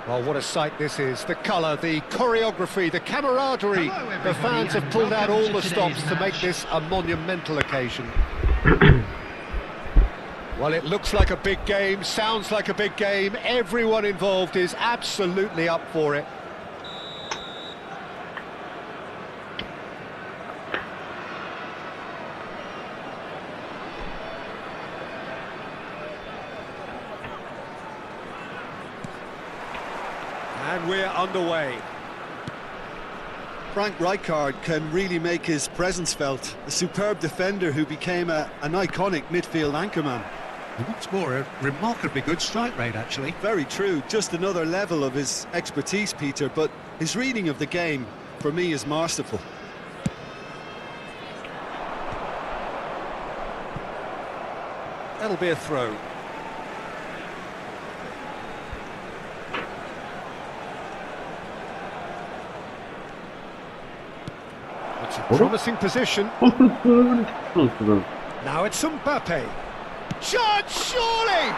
Well, what a sight this is. The colour, the choreography, the camaraderie. The fans have pulled out all the stops to make this a monumental occasion. Well, it looks like a big game, sounds like a big game. Everyone involved is absolutely up for it. And we're underway. Frank Rijkaard can really make his presence felt. A superb defender who became an iconic midfield anchorman. And what's more, a remarkably good strike rate, actually. Very true. Just another level of his expertise, Peter, but his reading of the game, for me, is masterful. That'll be a throw. It's a promising position. Now it's Mbappe. Shot, surely!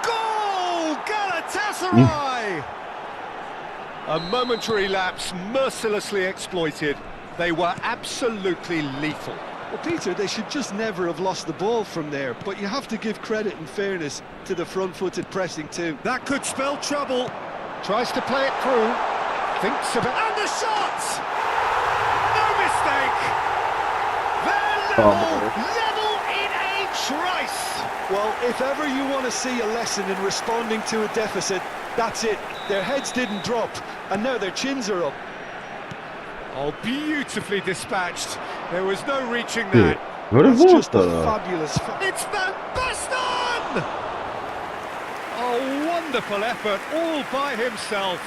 Goal! Galatasaray! A momentary lapse, mercilessly exploited. They were absolutely lethal. Well, Peter, they should just never have lost the ball from there, but you have to give credit and fairness to the front-footed pressing too. That could spell trouble. Tries to play it through. Thinks of it. And the shot! No mistake! They're level in a trice! Well, if ever you want to see a lesson in responding to a deficit, that's it. Their heads didn't drop, and now their chins are up. Oh, beautifully dispatched. There was no reaching that. That's just a fabulous... It's Van Basten! Oh, wonderful effort, all by himself.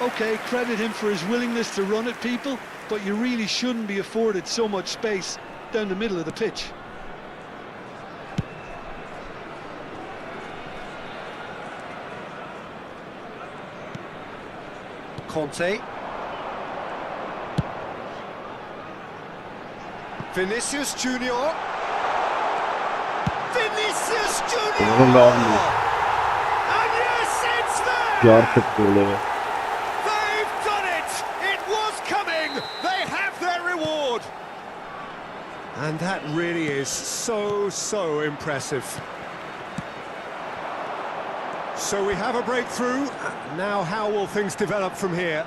OK, credit him for his willingness to run at people, but you really shouldn't be afforded so much space down the middle of the pitch. Conte. Vinicius Junior. Vinicius Junior. And yes, it's there. They've done it. It was coming. They have their reward. And that really is so impressive. So we have a breakthrough. Now how will things develop from here?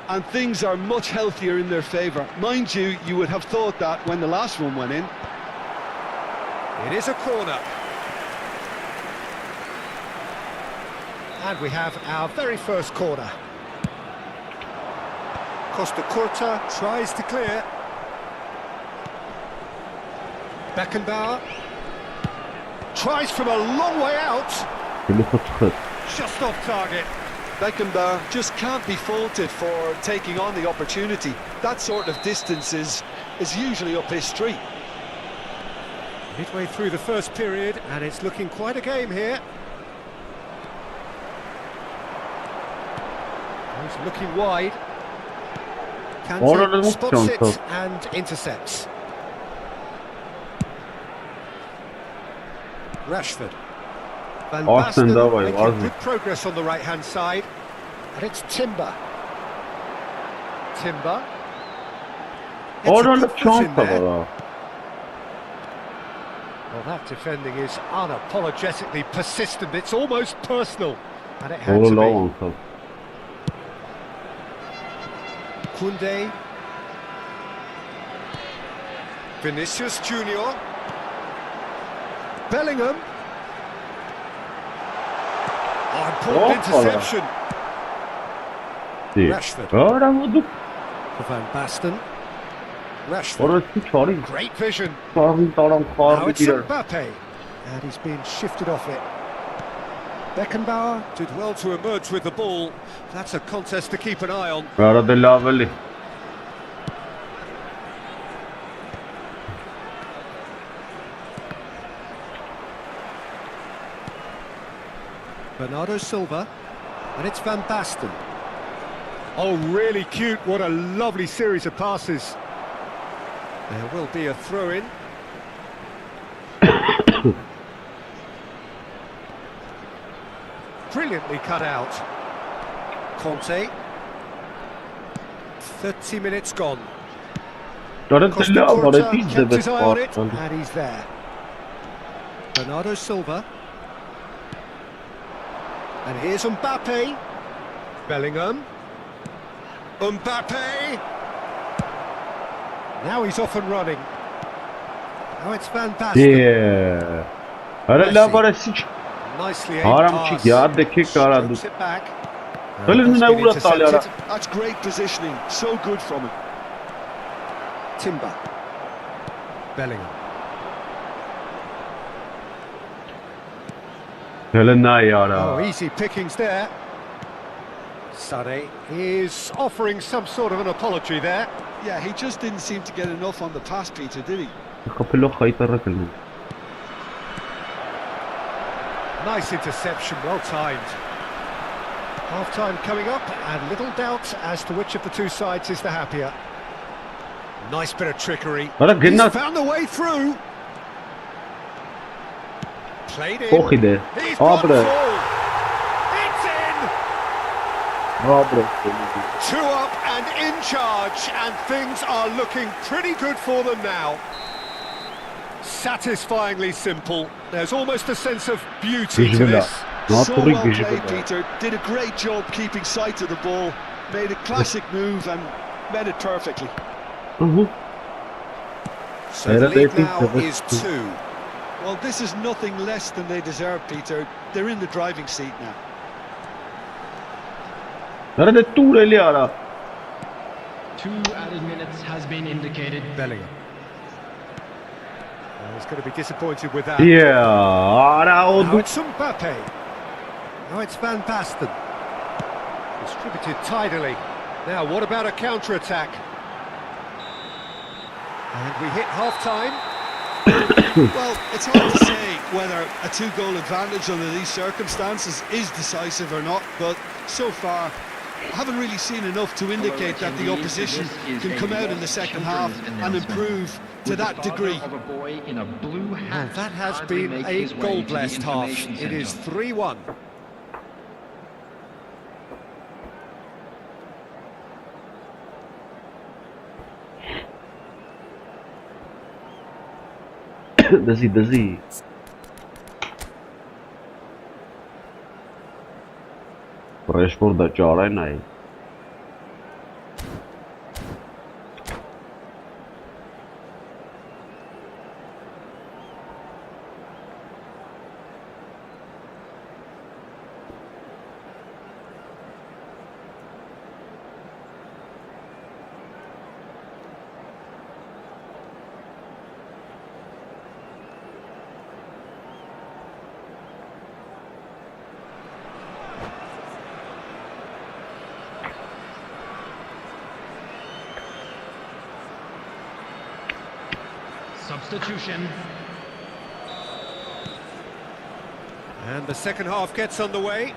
And things are much healthier in their favour. Mind you, you would have thought that when the last one went in. It is a corner. And we have our very first corner. Costa Curta tries to clear. Beckenbauer tries from a long way out. Just off target. Beckenbauer just can't be faulted for taking on the opportunity. That sort of distance is usually up his street. Midway through the first period, and it's looking quite a game here. He's looking wide. Kante spots it and intercepts. Rashford. Van Basten making good progress on the right-hand side. And it's Timber. Timber. Well, that defending is unapologetically persistent. It's almost personal. And it had to be. Koundé. Vinicius Junior. Bellingham. Oh, important interception. Rashford. Ora vurduk. For Van Basten. Rashford. Orası çarı. Great vision. Sarın taran Now kar it's girer. Mbappe. And he's been shifted off it. Beckenbauer did well to emerge with the ball. That's a contest to keep an eye on. Arada laveli. Bernardo Silva. And it's Van Basten. Oh, really cute. What a lovely series of passes. There will be a throw-in. Brilliantly cut out. Conte. 30 minutes gone. Arada Costa laveli Curta değil de kept his eye on it, bak. and he's there. Bernardo Silva. And here's Mbappe. Bellingham. Mbappe. Now he's off and running. Now it's Van Basten. Yeah. Arada laveli siç. Nicely aimed Haram pass. ki ya deki karadı. Strokes it back. Ölümüne That's been uğrattı Ali ara. intercepted. That's great positioning, so good from him. Timber. Bellingham. Hele ne ya Oh, ara. easy pickings there. Sané is offering some sort of an apology there. Yeah, he just didn't seem to get enough on the pass, Peter, did he? Kapılo kayıtlara kıldı. Nice interception, well timed. Half-time coming up, and little doubt as to which of the two sides is the happier. Nice bit of trickery. Ara He's gına found the way through. Played in. çok iyiydi. He's gone Abre. full. It's in. Abre. 2 up and in charge, and things are looking pretty good for them now. Satisfyingly simple. There's almost a sense of beauty to Gücübüla. this. So Natural well played, gücübüla. Peter. Did a great job keeping sight of the ball. Made a classic move and met it perfectly. So the Herhalde lead epey now savaş is çıktı. 2. Well, this is nothing less than they deserve, Peter. They're in the driving seat now. Arada tuğreli ara. 2 added minutes has been indicated. Bellingham. Well, he's going to be disappointed with that. Yeah. Ara Now oldu. it's Mbappe. Now it's Van Basten. Distributed tidily. Now, what about a counter-attack? And we hit half-time. Well, it's hard to say whether a 2-goal advantage under these circumstances is decisive or not, but so far I haven't really seen enough to indicate that the opposition can come out in the second half and improve to that degree. And that has been a goal-blessed half. It is 3-1. Dazi. Rashford da çare nahi. Substitution. And the second half gets underway.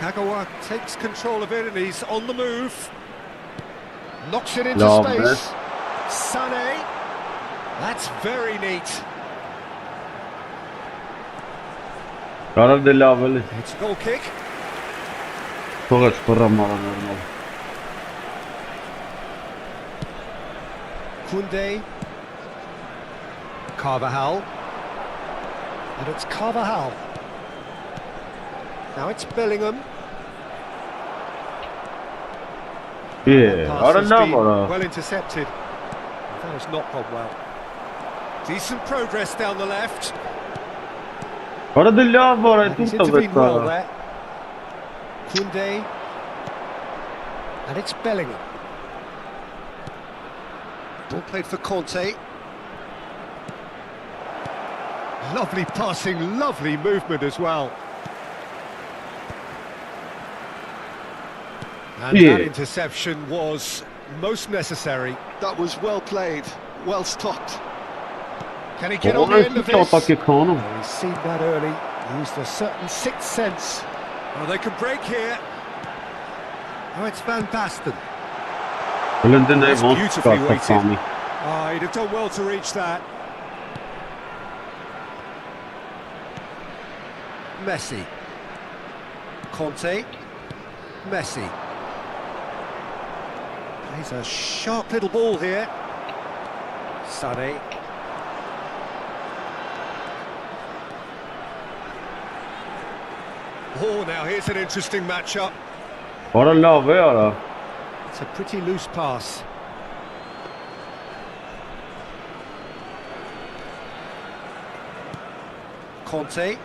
Kagawa takes control of it and he's on the move. Knocks it into Lovely. space. Sané. That's very neat. Karar deli aveli. It's a goal kick. Çok açıklarım normal. Koundé. Carvajal. And it's Carvajal. Now it's Bellingham. Yeah, Pass I don't has know been about well intercepted. That has not gone well. Decent progress down the left. Guarda bara And he's tutta intervened well questa. there. Koundé. And it's Bellingham. Ball played for Conte. Lovely passing, lovely movement as well. And Yeah. that interception was most necessary. That was well played, well stopped. Can he get Oh, on the end of let's this? attack Kano. Oh, he's seen that early, used a certain sixth sense. Oh, they can break here. Oh, it's Van Basten. Lyndon That's wants beautifully to weighted. start me. Oh, he'd have done well to reach that. Messi. Conte. Messi. Plays a sharp little ball here. Sané. Oh, now here's an interesting matchup. Bara love göra. It's a pretty loose pass. Conte.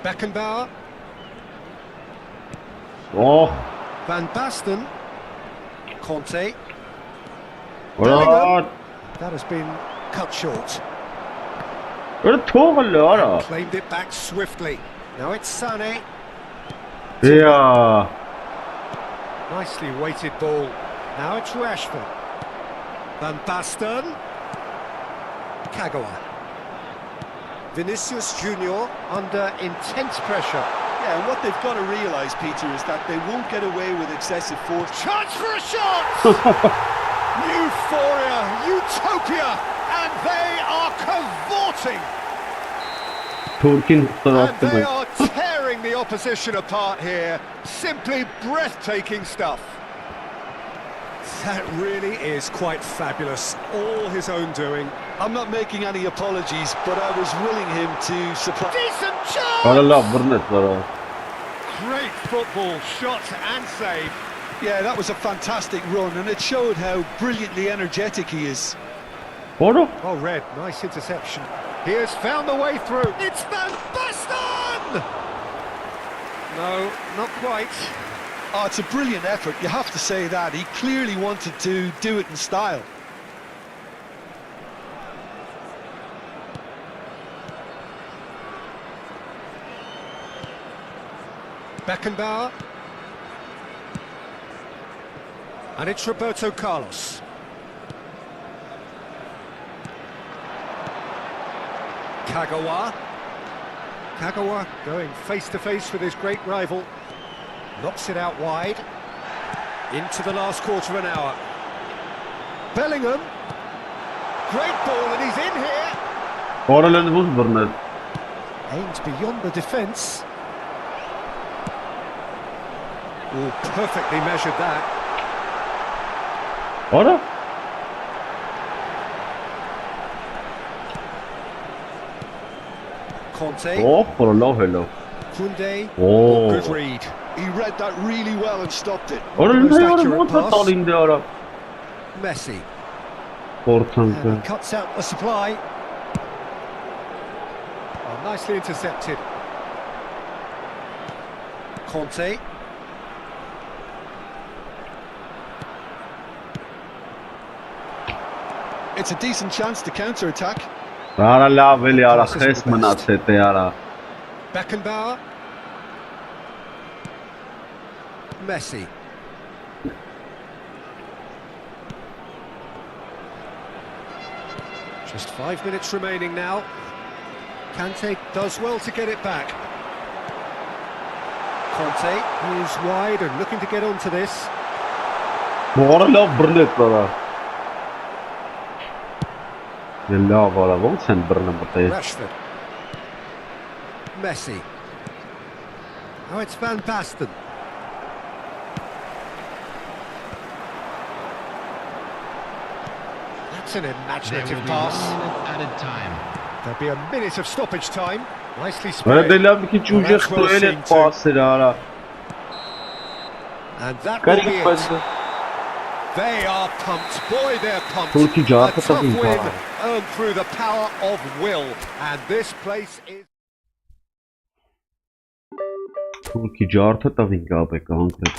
Beckenbauer. Åh, Van Basten. Conte. bara... That has been cut short. Är det två att göra? Claimed it back swiftly. Now it's Sané. Ja. Nicely weighted ball. Now it's Rashford. Van Basten. Kagawa. Vinicius Junior under intense pressure. Yeah, and what they've got to realise, Peter, is that they won't get away with excessive force. Chance for a shot! Euphoria, utopia, and they are cavorting. Turkin And tarafta they mı? are tearing the opposition apart here. Simply breathtaking stuff. That really is quite fabulous. All his own doing. I'm not making any apologies, but I was willing him to supply... Decent chance! Bara love Burnett bara. Great football, shot and save. Yeah, that was a fantastic run, and it showed how brilliantly energetic he is. Bara? Oh, Red, nice interception. He has found the way through. It's Van Basten! No, not quite. Oh, it's a brilliant effort, you have to say that. He clearly wanted to do it in style. Beckenbauer. And it's Roberto Carlos. Kagawa. Kagawa going face-to-face with his great rival. Knocks it out wide. Into the last quarter of an hour. Bellingham. Great ball, and he's in here. Bara Lyndon mot Burnett. Aims beyond the defence. Oh, perfectly measured that. Bara? Conte. Åh, bara love hello. Koundé. Åh. Good read. He read that really well and stopped it. Bara Most Lyndon accurate mot pass. Stalin göra. Messi. Sport And kanske. he cuts out the supply. Oh, nicely intercepted. Conte. It's a decent chance to counter-attack. Bara love vill göra Chesman att sätta göra. Beckenbauer. Messi. Just 5 minutes remaining now. Kante does well to get it back. Conte is wide and looking to get onto this. Bara love Burnett bara. Gilla bara vad sen Burnett borta. Rashford. Messi. Oh, it's Van Basten. That's an There imaginative will be pass. 1 minute added time. There'll be a minute of stoppage time. Nicely Ora sprayed. delam ki çuca xtoele passer ara. And that will Kari be it. pazdı. They are pumped. Boy, they're pumped. Turkey A cevap tough tabii win var. earned through the power of will. And this place is... Turkey cevap tabii abi kanka.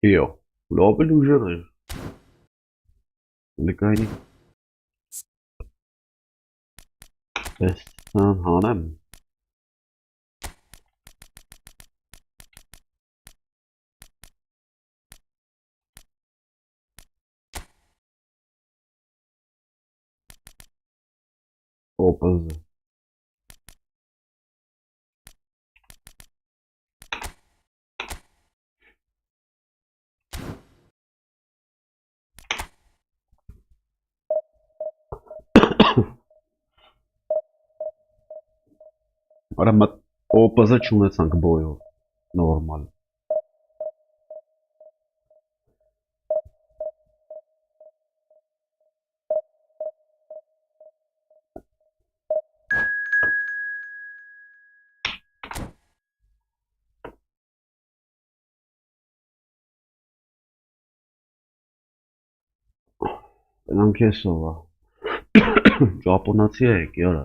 Io. L'ho illusionare. Le kayni. Destan hanem. Opazı. Ora opazı çunetsank boyu. Normal. Anche solo. Japonaziye ki ara.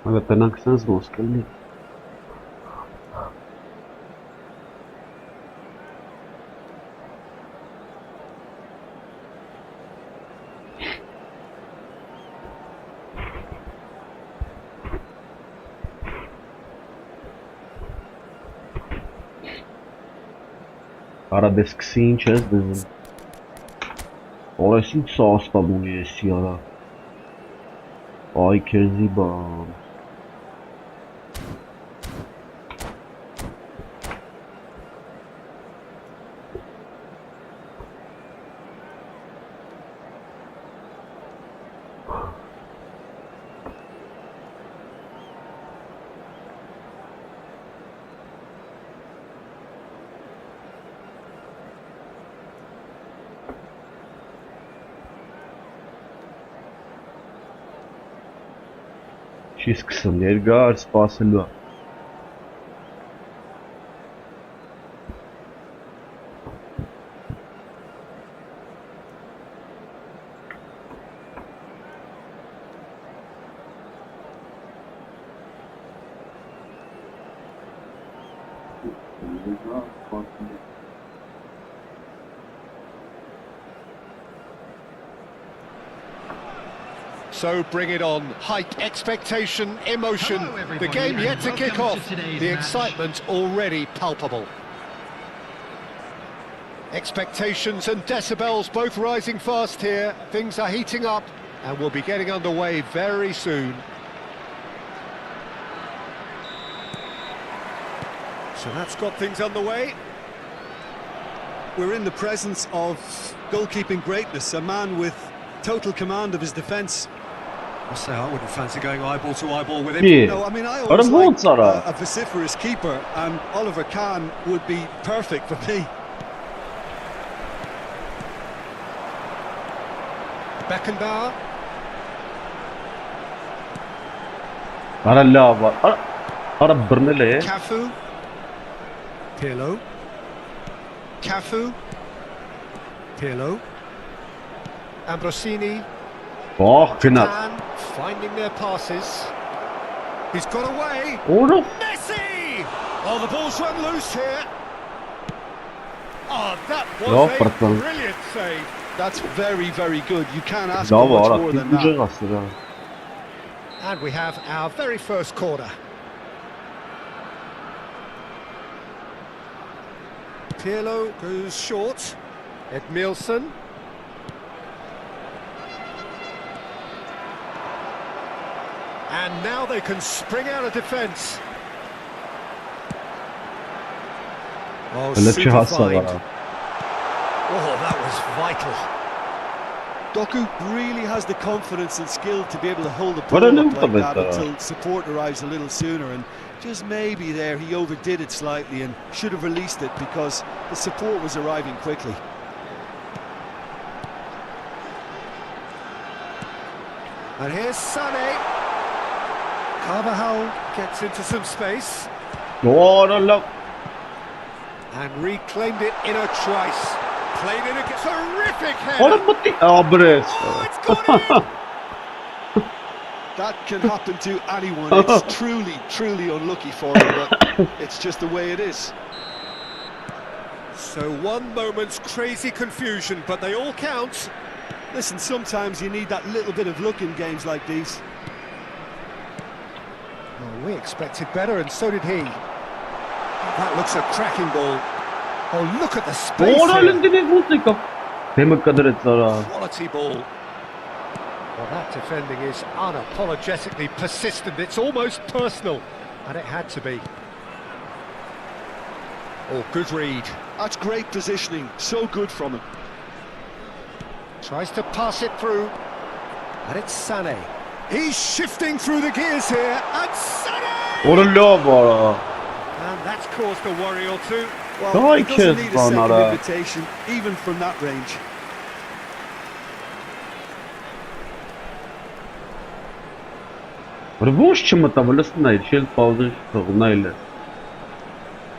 Evet, ben kısanız Moskvalı. Arabesk sinçez dedim. Orası sağsta bunu yesiyara. Ay kezibam. Šis kısım gārs pārceļā. So bring it on. Hype, expectation, emotion. Hello, The everybody, game yet and to kick welcome off. to today's The match. excitement already palpable. Expectations and decibels both rising fast here. Things are heating up and we'll be getting underway very soon. So that's got things underway. We're in the presence of goalkeeping greatness, a man with total command of his defence. I say I wouldn't fancy going eyeball to eyeball with him. Yeah. No, I mean, I What always about like Zara? a vociferous keeper, and Oliver Kahn would be perfect for me. Beckenbauer. Ara lava. Ara Bernele. Cafu. Pirlo. Cafu. Pirlo. Ambrosini. Oh, kınat. Dan finding their passes. He's got away. Oğlum. Messi! Oh, the ball's run loose here. Oh, that was No, a pardon. brilliant save. That's very, very good. You can't ask Daha for much var. more than Gücü that. kastır ha. And we have our very first corner. Pirlo goes short. Edmilson. And now they can spring out of defence. Oh, Öyle bir hasta super var find. abi. Oh, that was vital. Doku really has the confidence and skill to be able to hold the What ball a up look like of it, that though. until support arrives a little sooner, and just maybe there he overdid it slightly and should have released it because the support was arriving quickly. And here's Sané. Carvajal gets into some space Doğru lan. and reclaimed it in a trice. Played in a terrific header. Oğlum bu değil. Abres. Oh, it's gone in. That can happen to anyone. It's truly unlucky for him, but it's just the way it is. So one moment's crazy confusion, but they all count. Listen, sometimes you need that little bit of luck in games like these. Well, we expected better, and so did he. That looks a cracking ball. Oh, look at the space Doğru here. elinde ne buldu? Demek kadar etler abi. Quality ball. Well, that defending is unapologetically persistent. It's almost personal, and it had to be. Oh, good read. That's great positioning. So good from him. Tries to pass it through, and it's Sané. He's shifting through the gears here, and Sané! Oğlum lo var. And that's caused a worry or two. Well, Daha he doesn't kez need a second bana. invitation, even from that range. Рвущим это властной, чел паузы наile.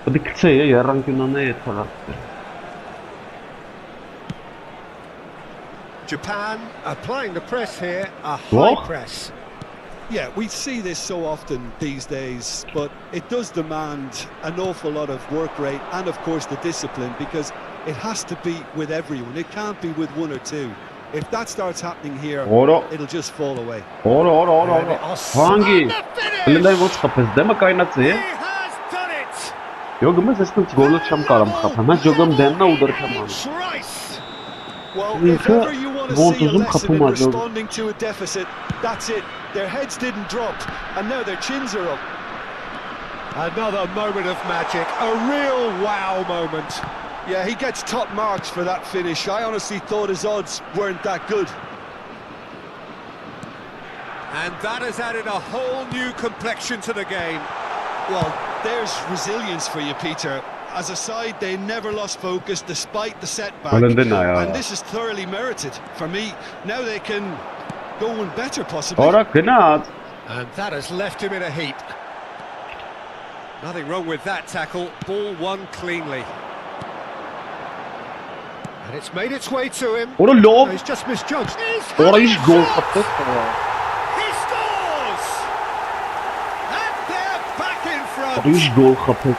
Подикция я ранкина на это. Japan applying the press here, a What? high press. Yeah, we see this so often these days, but it does demand an awful lot of work rate and, of course, the discipline, because it has to be with everyone. It can't be with one or two. If that starts happening here, Doğru. it'll just fall away. Doğru. And it was- Hangi? And the finish! Elinden vurç kapız deme kaynatı. He has done it! Jogăm se sunt golul çam karam kapama. Jogăm denna udar kamam. Trice! Well, Nică if ever you want to see a votuzum lesson in kapıma jogăm. responding to a deficit, that's it. Their heads didn't drop, and now their chins are up. Another moment of magic, a real wow moment. Yeah, he gets top marks for that finish. I honestly thought his odds weren't that good. And that has added a whole new complexion to the game. Well, there's resilience for you, Peter. As a side, they never lost focus despite the setback. And this is thoroughly merited. For me, now they can go one better, possibly. Ora kınat. And that has left him in a heap. Nothing wrong with that tackle, ball won cleanly. And it's made its way to him. Ora lo. He's just misjudged. Ora hiç gol He kapı. scores! And they're back in Ora front. hiç gol kapı.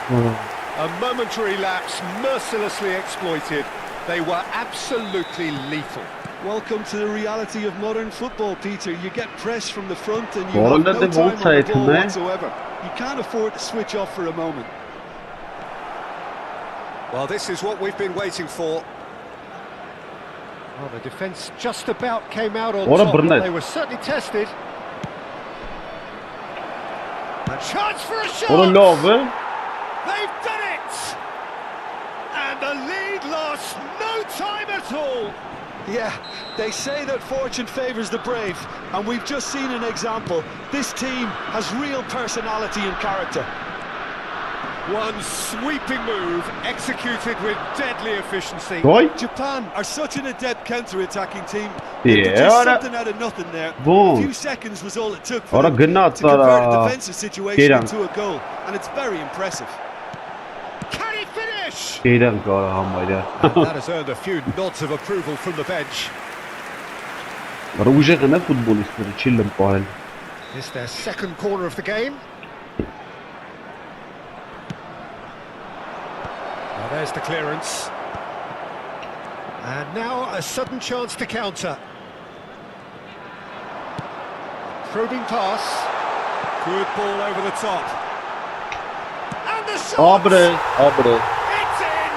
A momentary lapse mercilessly exploited. They were absolutely lethal. Welcome to the reality of modern football, Peter. You get pressed from the front and you Doğru have no dedi, time on offside the ball mi? whatsoever. You can't afford to switch off for a moment. Well, this is what we've been waiting for. Well, the defence just about came out on Ora top, but Burnett. they were certainly tested. A chance for a shot! Ora lo be. They've done it! And the lead lost no time at all. Yeah, they say that fortune favours the brave, and we've just seen an example. This team has real personality and character. One sweeping move executed with deadly efficiency. Gol. Japan are such an adept counter-attacking team. Yeah, They produced ora- something out of nothing there. Boom. A few seconds was all it took for Ora them gınat to convert a ara. defensive situation Geyran. into a goal, and it's very impressive. Can he finish? Şeyden kara hamayla. And that has earned a few nods of approval from the bench. Ora uje kana futbolistleri chillim pahel. It's their second corner of the game. Now there's the clearance. And now a sudden chance to counter. Probing pass. Good ball over the top. And the shot! Abre. It's in!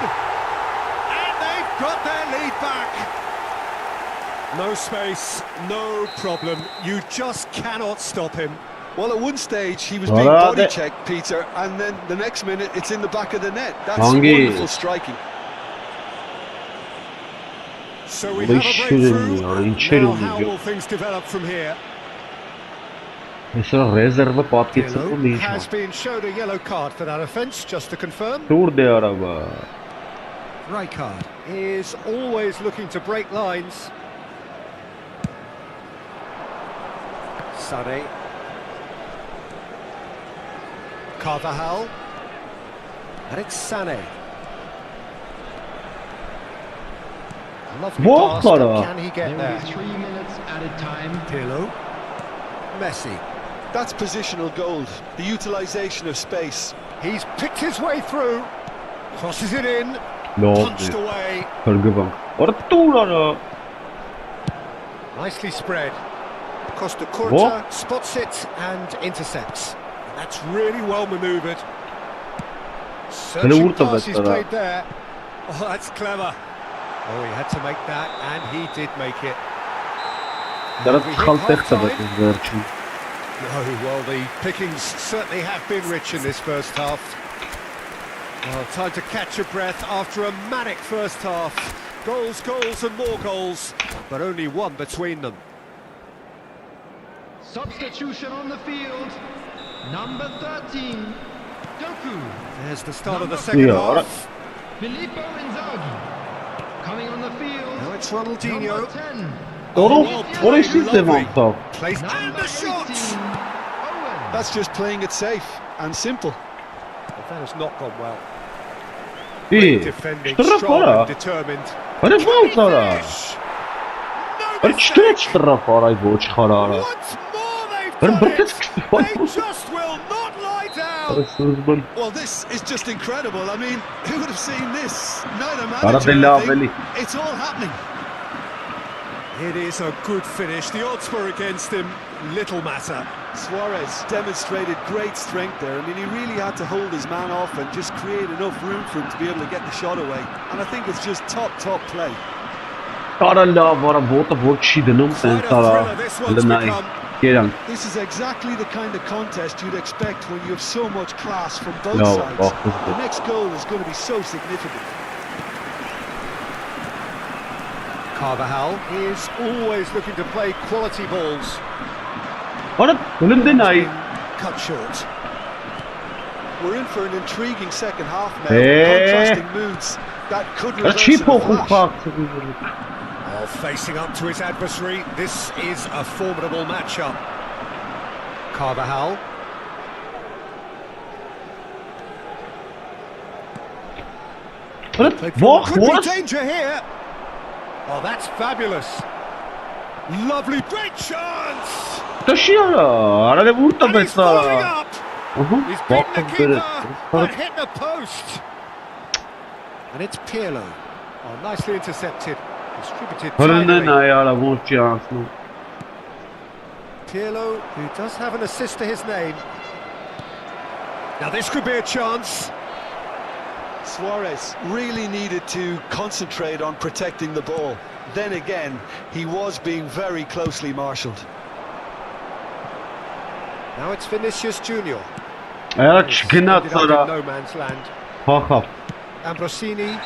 back. No space, no problem. You just cannot stop him. Well, at one stage he was being body checked, Peter, and then the next minute it's in the back of the net. That's wonderful striking. So we have a breakthrough. Now how will things develop from here? Rezerva has been showed a yellow card for that offence, just to confirm. Right card. He is always looking to break lines. Sané. 𝐄𝐅𝐎𝐓. And it's Sané. Lovely pass, but can he get there? 3 minutes at a time. Pirlo. Messi. That's positional gold, the utilisation of space. He's picked his way through. Crosses it in. Punched away. Nicely spread. Costa Curta spots it and intercepts. And that's really well manoeuvred. Searching pass he's played there. Oh, that's clever. Oh, he had to make that, and he did make it. Oh, well, the pickings certainly have been rich in this first half. Well, time to catch your breath after a manic first half. Goals, goals and more goals, but only one between them. Substitution on the field. Number 13, Doku. There's the start of the second half. Filippo Inzaghi. Coming on the field. Now it's Ronaldinho. Number 10. Placed and the shot! That's just playing it safe and simple. But that has not gone well. Great defending, strong and determined. Once more they've done it! They just will not lie down! Well, this is just incredible. I mean, who would have seen this? Neither manager, I think. It's all happening. It is a good finish. The odds were against him. Little matter. Suarez demonstrated great strength there. I mean, he really had to hold his man off and just create enough room for him to be able to get the shot away. And I think it's just top play. This is exactly the kind of contest you'd expect when you have so much class from both sides. The next goal is going to be so significant. 𝐄𝐅𝐎𝐓 is always looking to play quality balls. Cut short. We're in for an intriguing second half now. Contrasting moods that could reverse in a flash. Well, facing up to his adversary, this is a formidable matchup. 𝐄𝐅𝐎𝐓. Could be danger here. Oh, that's fabulous. Lovely, great chance. And he's following up. He's beaten the keeper and hit the post. And it's Pirlo. Oh, nicely intercepted. Distributed tidily. Pirlo, who does have an assist to his name. Now this could be a chance. Suarez really needed to concentrate on protecting the ball. Then again, he was being very closely marshalled. Now it's Vinicius Junior. No man's land. Ambrosini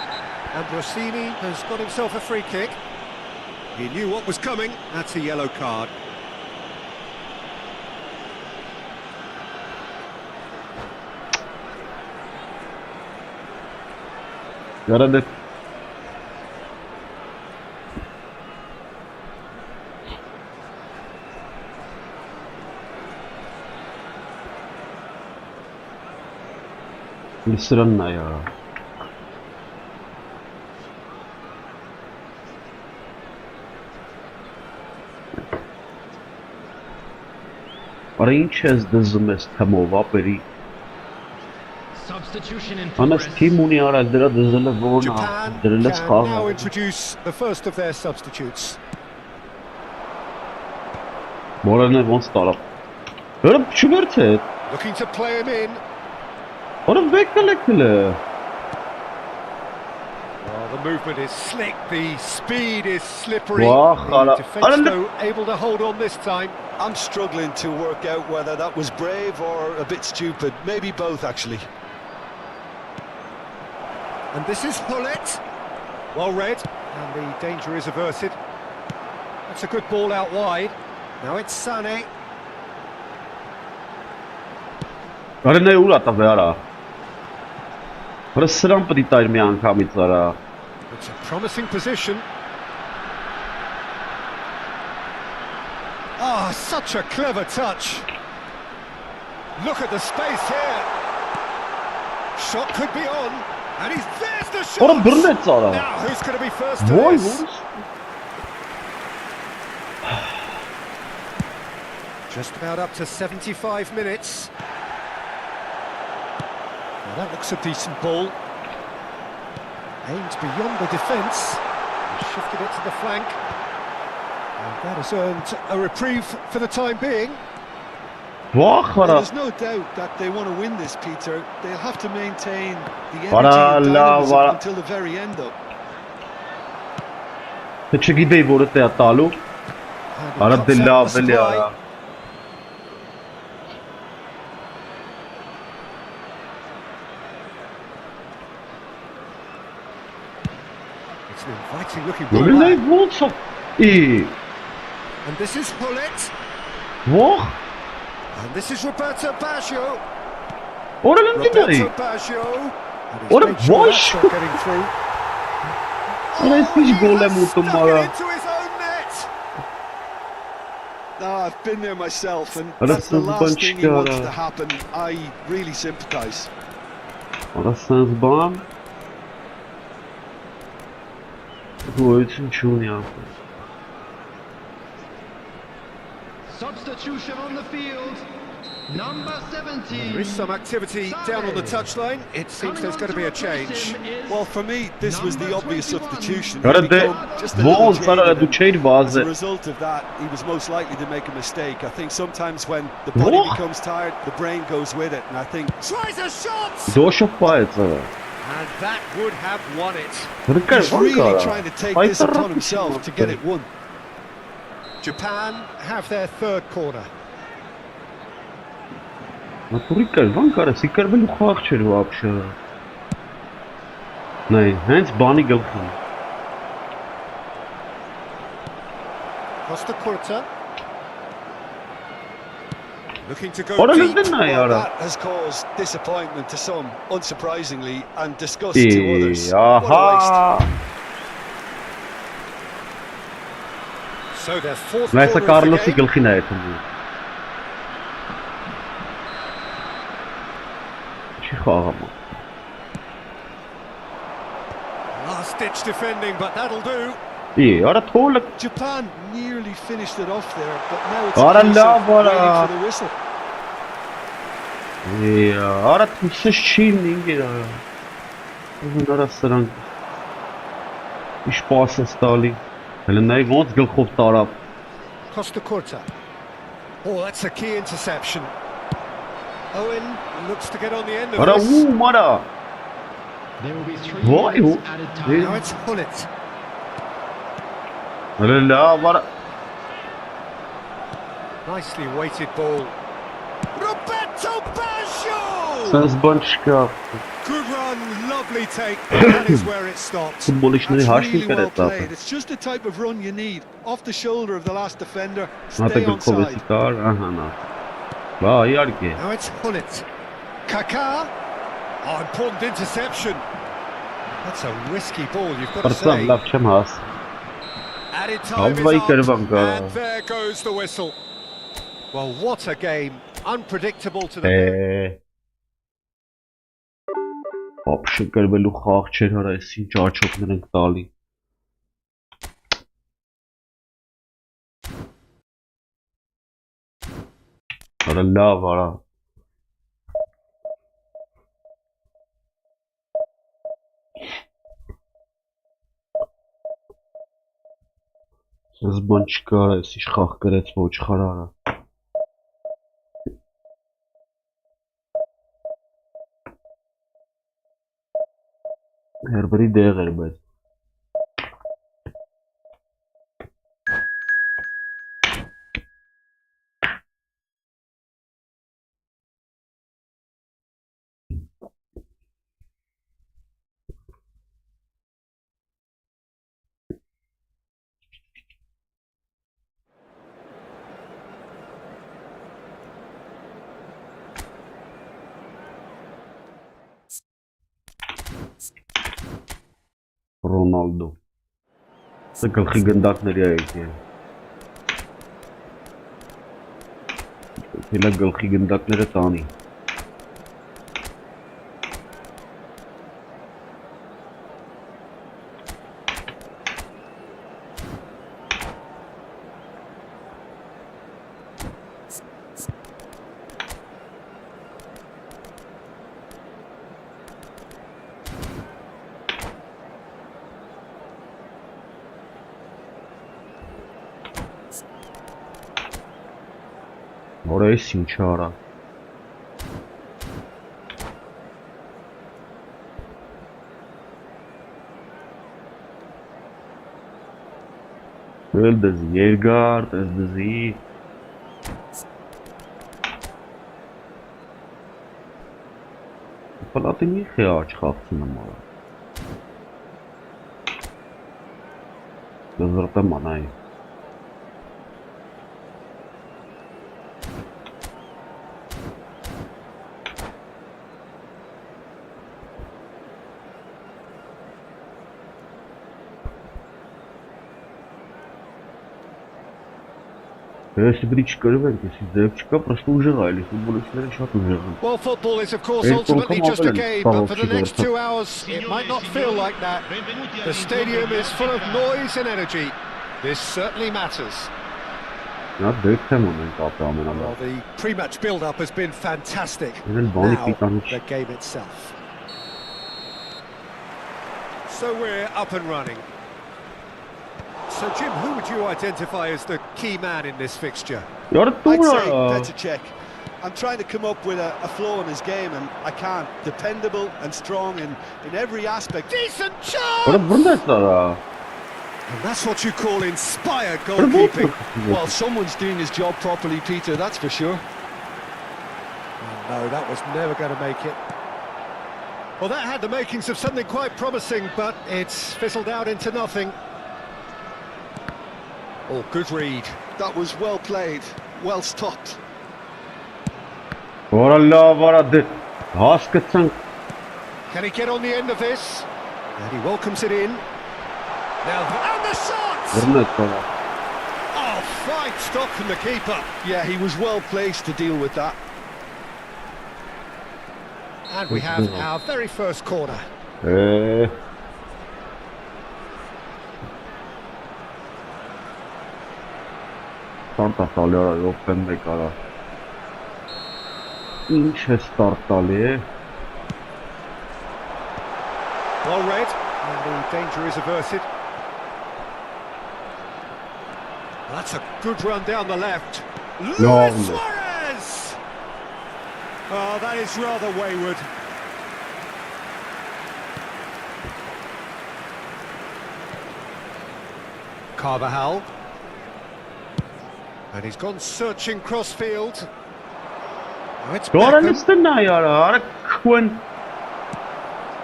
has got himself a free kick. He knew what was coming. That's a yellow card. Listen ya. Ինչ ես դզում ես թմով ապերի Substitution in Անաս թիմ ունի արալ դրա դզելը որն դրել է Japan can now introduce the first of their substitutes. Մորանը ոնց տարավ Հրը չվերց է Looking to play him in. Որը վեկել է քլը Well, the movement is slick, the speed is slippery. Wow, The Khala. defence, though, able to hold on this time. I'm struggling to work out whether that was brave or a bit stupid. Maybe both, actually. And this is Hullet. Well read, and the danger is averted. That's a good ball out wide. Now it's Sané. Արա նա ուր ատա վեարա։ Արա սրան պետք է տայր մի անգամից արա։ It's a promising position. Ah, such a clever touch. Look at the space here. Shot could be on, and there's the shot. Արա բռնեց արա։ Now, who's going to be first to Ոյ this? ո՞ր։ Just about up to 75 minutes. Now that looks a decent ball. Aimed beyond the defence. Shifted it to the flank. And that has earned a reprieve for the time being. Վախ արա։ There's no doubt that they want to win this, Peter. They'll have to maintain the energy Արա and լավ dynamism արա։ until the very end, though. Թե չգիտեի որը տա տալու։ And he Արա cuts դե out լավ the էլի supply. արա։ It's an inviting looking ball Որն է back. ո՞նց է։ Ի։ And this is Hullet. Վախ։ And this is Roberto Baggio. Որը լնջի։ Roberto Baggio. And he's What a made sure voice! that's not getting through. Արա ես ինչ գոլ եմ ուտում Stuck արա։ it into his own net. No, I've been there myself, and Well, that's the that's a last bunch thing he wants of- to happen. I really sympathise. Արա սենց բան։ Գոյություն չունի ապա։ Substitution on the field. Number 17. There is some activity down on the touchline. It seems there's going to be a change. Well, for me, this was the obvious substitution. Արա He դե become just a little ոնց արա jaded, դու չէիր and as a վազե։ result of that, he was most likely to make a mistake. I think sometimes when the body What? becomes tired, the brain goes with it, and I think Tries a shot. Դոշը պայեց արա։ And that would have won it. Ռկա he's really trying to take this upon himself to get it won. Japan have their third corner. Մատուրիկա ո՞ն կարես, իկարվել ու խաղ չէր вообще։ Նայ, հենց բանի գլխին։ Costa Curta. Looking to go Արա deep. լնջի նայ Well, արա։ that has caused disappointment to some, unsurprisingly, and disgust to others. Ի, What a waste. ահա։ So their fourth Նայսա corner of the Կարլոսի game. գլխին է այդում։ Չի խաղում։ Last ditch defending, but that'll do. Ի, արա թոլը։ Japan nearly finished it off there, but now it's Ora a case là, of voilà. waiting for the whistle. Ի, արա թուսս չի ինգերա։ Ուզնարա սրանք։ Իշ պասես տալի։ Հələ նայ ոնց գլխով տարավ։ Costa Curta. Oh, that's a key interception. Owen looks to get on the end of Արա this. ու մարա։ There will be 3 Why? minutes added time. Now it's Hullet. Հələ լավ արա։ Nicely weighted ball. Roberto Baggio! Սենց բան չկա։ Good run, lovely take, but that is where it stopped. Ֆուտբոլիստների That's հաշվին really well կրեց played. ապա։ It's just the type of run you need. Off the shoulder of the last defender. Մատը Stay on գլխով էսի side. տար, ահա նա։ Բա իհարկե։ Now it's Hullet. Kaká. Oh, important interception. That's a risky ball, you've got to Պրծավ say. լավ չեմ հաս։ Added time is Ալվայի up, կրվան կա։ and there goes the whistle. Well, what a game. Unpredictable to the... Է։ Вообще կրվելու խաղ չէր հարա, էս ինչ աչոկներ ենք տալի։ Արա լավ արա։ Ես բան չկա, էս ինչ խաղ կրեց ոչ խարարա։ Հերբերի դեղ էր, բայց Ronaldo. Սա գլխի գնդակների է եկել։ Հելա գլխի գնդակները տանի։ Ora է 𝐄𝐅։ Ելդեզ երկար, դեզի։ Պալատինի խիաչ խաղցնում արա։ Դզրտը մանայ։ Если бричь корвен, если девчика просто ужирали, футболисты шат ужирали. Well, football is of course ultimately just a game, but for the next 2 hours it might not feel like that. The stadium is full of noise and energy. This certainly matters. Նա դեպքեմ ունեն կապը Well, ամենալավ։ the pre-match build-up has been fantastic. Even Bonnie Now, Pitanich. the game itself. So we're up and running. So Jim, who would you identify as the key man in this fixture? Yar I'd say tura. Petr Cech. I'm trying to come up with a flow in his game, and I can't. Dependable and strong in every aspect. Decent Ora chance! brundeslara. And that's what you call inspired goalkeeping. Well, someone's doing his job properly, Peter, that's for sure. Oh, no, that was never going to make it. Well, that had the makings of something quite promising, but it's fizzled out into nothing. Oh, good read. That was well played, well stopped. Ora lավ, ora դե։ Հասկացանք։ Can he get on the end of this? And he welcomes it in. Now, and the shot! Brundeslara. Oh, fine stop from the keeper. Yeah, he was well placed to deal with that. And we have our very first corner. Ստարտա տալի արա, րոպեն մեկ արա։ Ինչ է ստարտ տալի է։ Well read, and the danger is averted. That's a good run down the left. Luis Lovely. Suarez! Oh, that is rather wayward. 𝐄𝐅𝐎𝐻. And he's gone searching crossfield. Oh, it's Ora Beckham. նստնա յարա, արա քուն։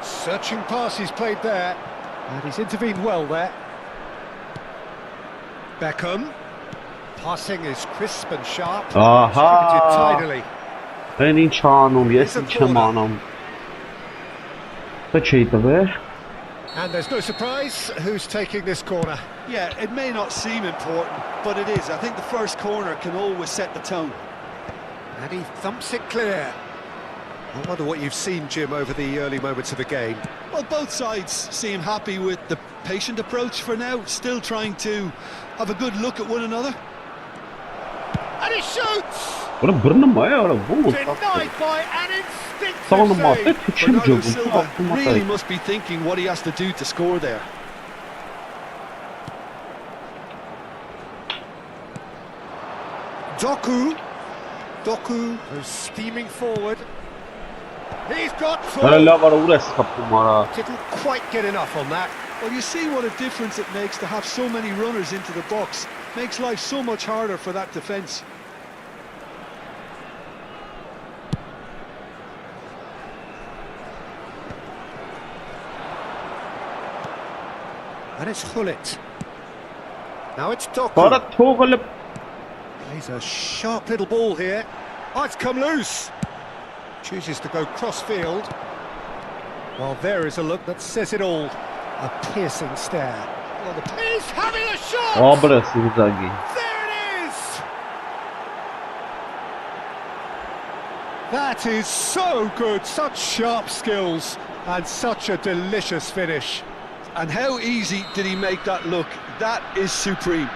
Searching pass he's played there. And he's intervened well there. Beckham. Passing is crisp and sharp. Distributed Ահա։ tidily. Այն ինչ անում, ես ինչ եմ անում։ Դա չի տվել։ And there's no surprise who's taking this corner. Yeah, it may not seem important, but it is. I think the first corner can always set the tone. And he thumps it clear. I wonder what you've seen, Jim, over the early moments of the game. Well, both sides seem happy with the patient approach for now, still trying to have a good look at one another. And he shoots! Ora բռնում է, արա ո՞ւմ։ Denied by an instinctive Տանը մատե save. թե չեմ Bernardo ջոգում։ Silva really must be thinking what he has to do to score there. Doku goes steaming forward. He's got Արա through. լավ, արա ուր է սխապում, արա։ Didn't quite get enough on that. Well, you see what a difference it makes to have so many runners into the box. Makes life so much harder for that defence. And it's Hullet. Now it's Doku. Արա թողը He's a sharp little ball here. Oh, it's come loose. Chooses to go cross-field. Well, there is a look that says it all. A piercing stare. Well, he's having a shot! burası Inzaghi. There it is! That is so good, such sharp skills and such a delicious finish. And how easy did he make that look? That is supreme.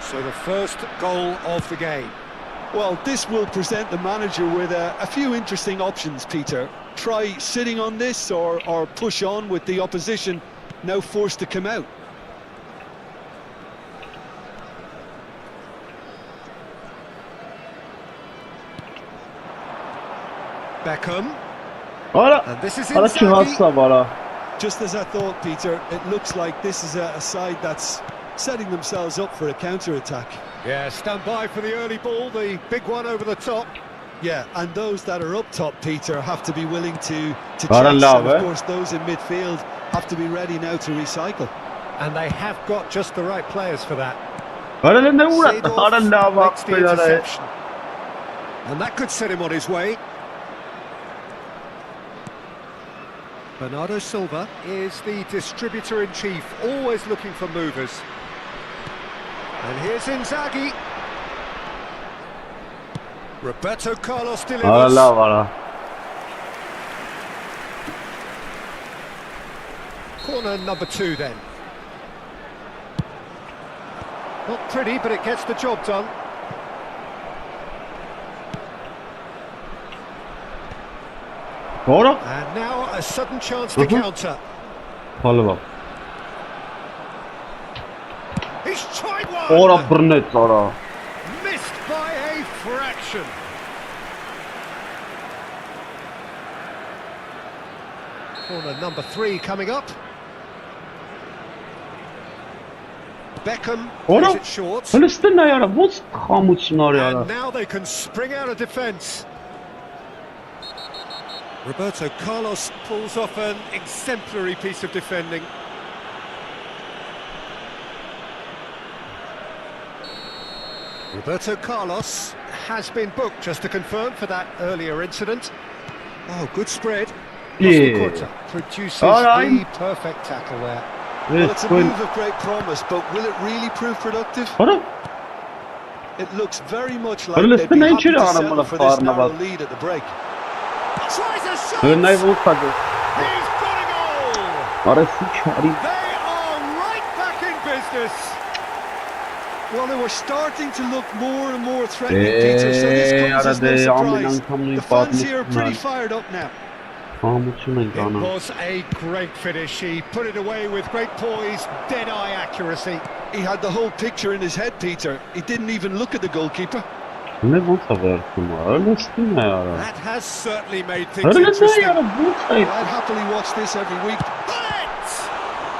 So the first goal of the game. Well, this will present the manager with a few interesting options, Peter. Try sitting on this or push on with the opposition now forced to come out. Beckham. Hala. And this is Hala Inzaghi. çıkarsa bana. Just as I thought, Peter, it looks like this is a side that's setting themselves up for a counter-attack. Yeah, stand by for the early ball, the big one over the top. Yeah, and those that are up top, Peter, have to be willing to chase. Hala And love, of course, those in midfield have to be ready now to recycle. And they have got just the right players for that. Hala ne uğrattı? Seedorf Hala la makes bak the böyle. interception. And that could set him on his way. Bernardo Silva is the distributor-in-chief, always looking for movers. And here's Inzaghi. Roberto Carlos Hala delivers. la bana. Corner number 2 then. Not pretty, but it gets the job done. Doğru. And now a sudden chance to counter. Hala bak. He's tried one! Ora brnet ora. Missed by a fraction. Corner number 3 coming up. Beckham Ora. plays it short. Palestina yara. What's xamuçlar yara. And now they can spring out of defence. Roberto Carlos pulls off an exemplary piece of defending. Roberto Carlos has been booked, just to confirm, for that earlier incident. Oh, good spread. Yeah. Produces All right. the perfect tackle there. Well, it's Evet, a buyurun. move of great promise, but will it really prove productive? Hala. It looks very much like Öyle they'd be üstüne happy içeri to aramalı settle for this farına narrow bak. lead at the break. Tries a shot! Önüne vursadı. He's got a goal! Arası çari. They are right back in business. Well, they were starting to look more and more threatening, Peter, so this comes as no arada surprise. ambulan kamını The fans here are ifatını pretty fired up now. xamuçuna It yana. was a great finish. He put it away with great poise, dead-eye accuracy. He had the whole picture in his head, Peter. He didn't even look at the goalkeeper. Ne vursa versin var. Öyle üstüne yara. That has certainly made things Öyle ne interesting. yara vursaydı. I'd happily watch this every week. Bullet!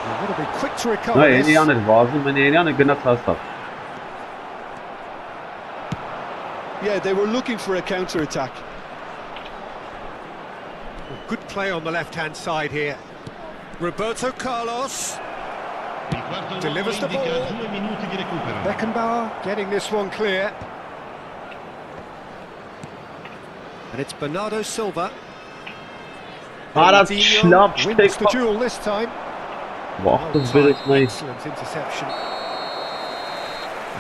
You've got to be quick to Ha recover en this. yanı vazım en yanı gına tasap. Yeah, they were looking for a counter-attack. Good play on the left-hand side here. Roberto Carlos. Il quarto Delivers uomo the indica ball. 2 minuti di recupero. Beckenbauer getting this one clear. And it's Bernardo Silva. Arat Coutinho şlap wins the ştek. duel this time. Vakıf Well verik timed, neyi. excellent interception.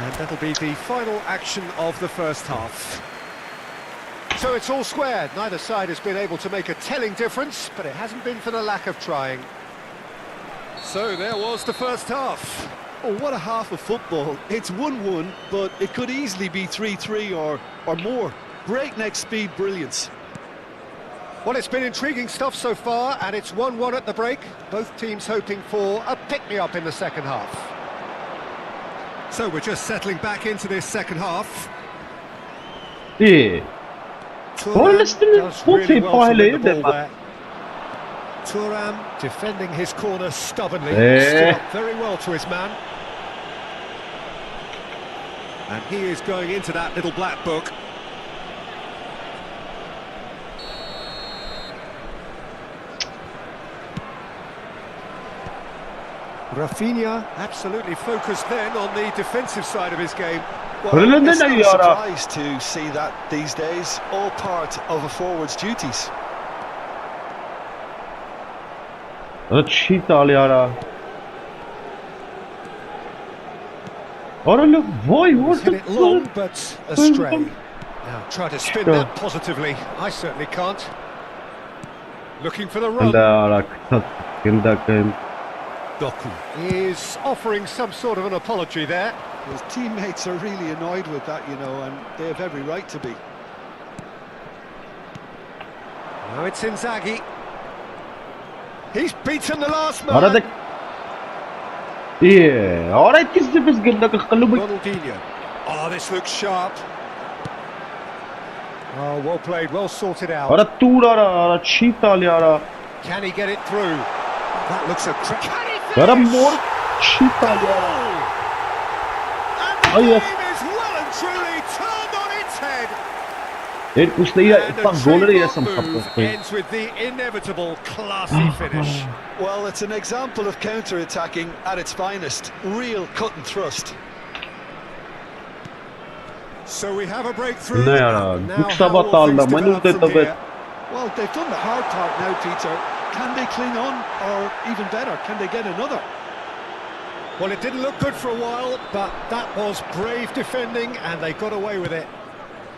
And that'll be the final action of the first half. So it's all square. Neither side has been able to make a telling difference, but it hasn't been for the lack of trying. So there was the first half. Oh, what a half of football. It's 1-1, but it could easily be 3-3 or more. Breakneck speed brilliance. Well, it's been intriguing stuff so far, and it's 1-1 at the break. Both teams hoping for a pick-me-up in the second half. So we're just settling back into this second half. İyi. Thuram üstüne does bu really well to win the paylayı ball da- there. Thuram defending his corner stubbornly, Eh. stood up very well to his man. And he is going into that little black book. Rafinha absolutely focused then on the defensive side of his game. Öyle ne It's not a yara. surprise to see that these days, all part of a forward's duties. Չի տալի արա։ Արա լավ, ոյ, He's որ hit it long, but astray. Now, try to spin that positively. I certainly can't. Looking for the run. Անդա արա կտած գնդակն Doku. Is offering some sort of an apology there. His teammates are really annoyed with that, you know, and they have every right to be. Now it's Inzaghi. He's beaten the last Արա man. դե Արա այդքից դեպս գնդակը խլում է։ Ronaldinho. Oh, this looks sharp. Oh, well played, well sorted out. Արա տուր արա չի տալի արա։ Can he get it through? That looks a crack. Can he Արա finish? մոր չի տալի արա։ And the Oh, yes. game is well and truly turned on its head. Երկուսն է And այդքան the գոլերը ես trademark եմ move խփում։ ends with the inevitable classy finish. Well, it's an example of counter-attacking at its finest. Real cut and thrust. So we have a breakthrough. Նե արա, Now դուք how սաբա will տալը, things մենուտ է develop from տվել։ here? Well, they've done the hard part now, Peter. Can they cling on, or even better, can they get another? Well, it didn't look good for a while, but that was brave defending and they got away with it.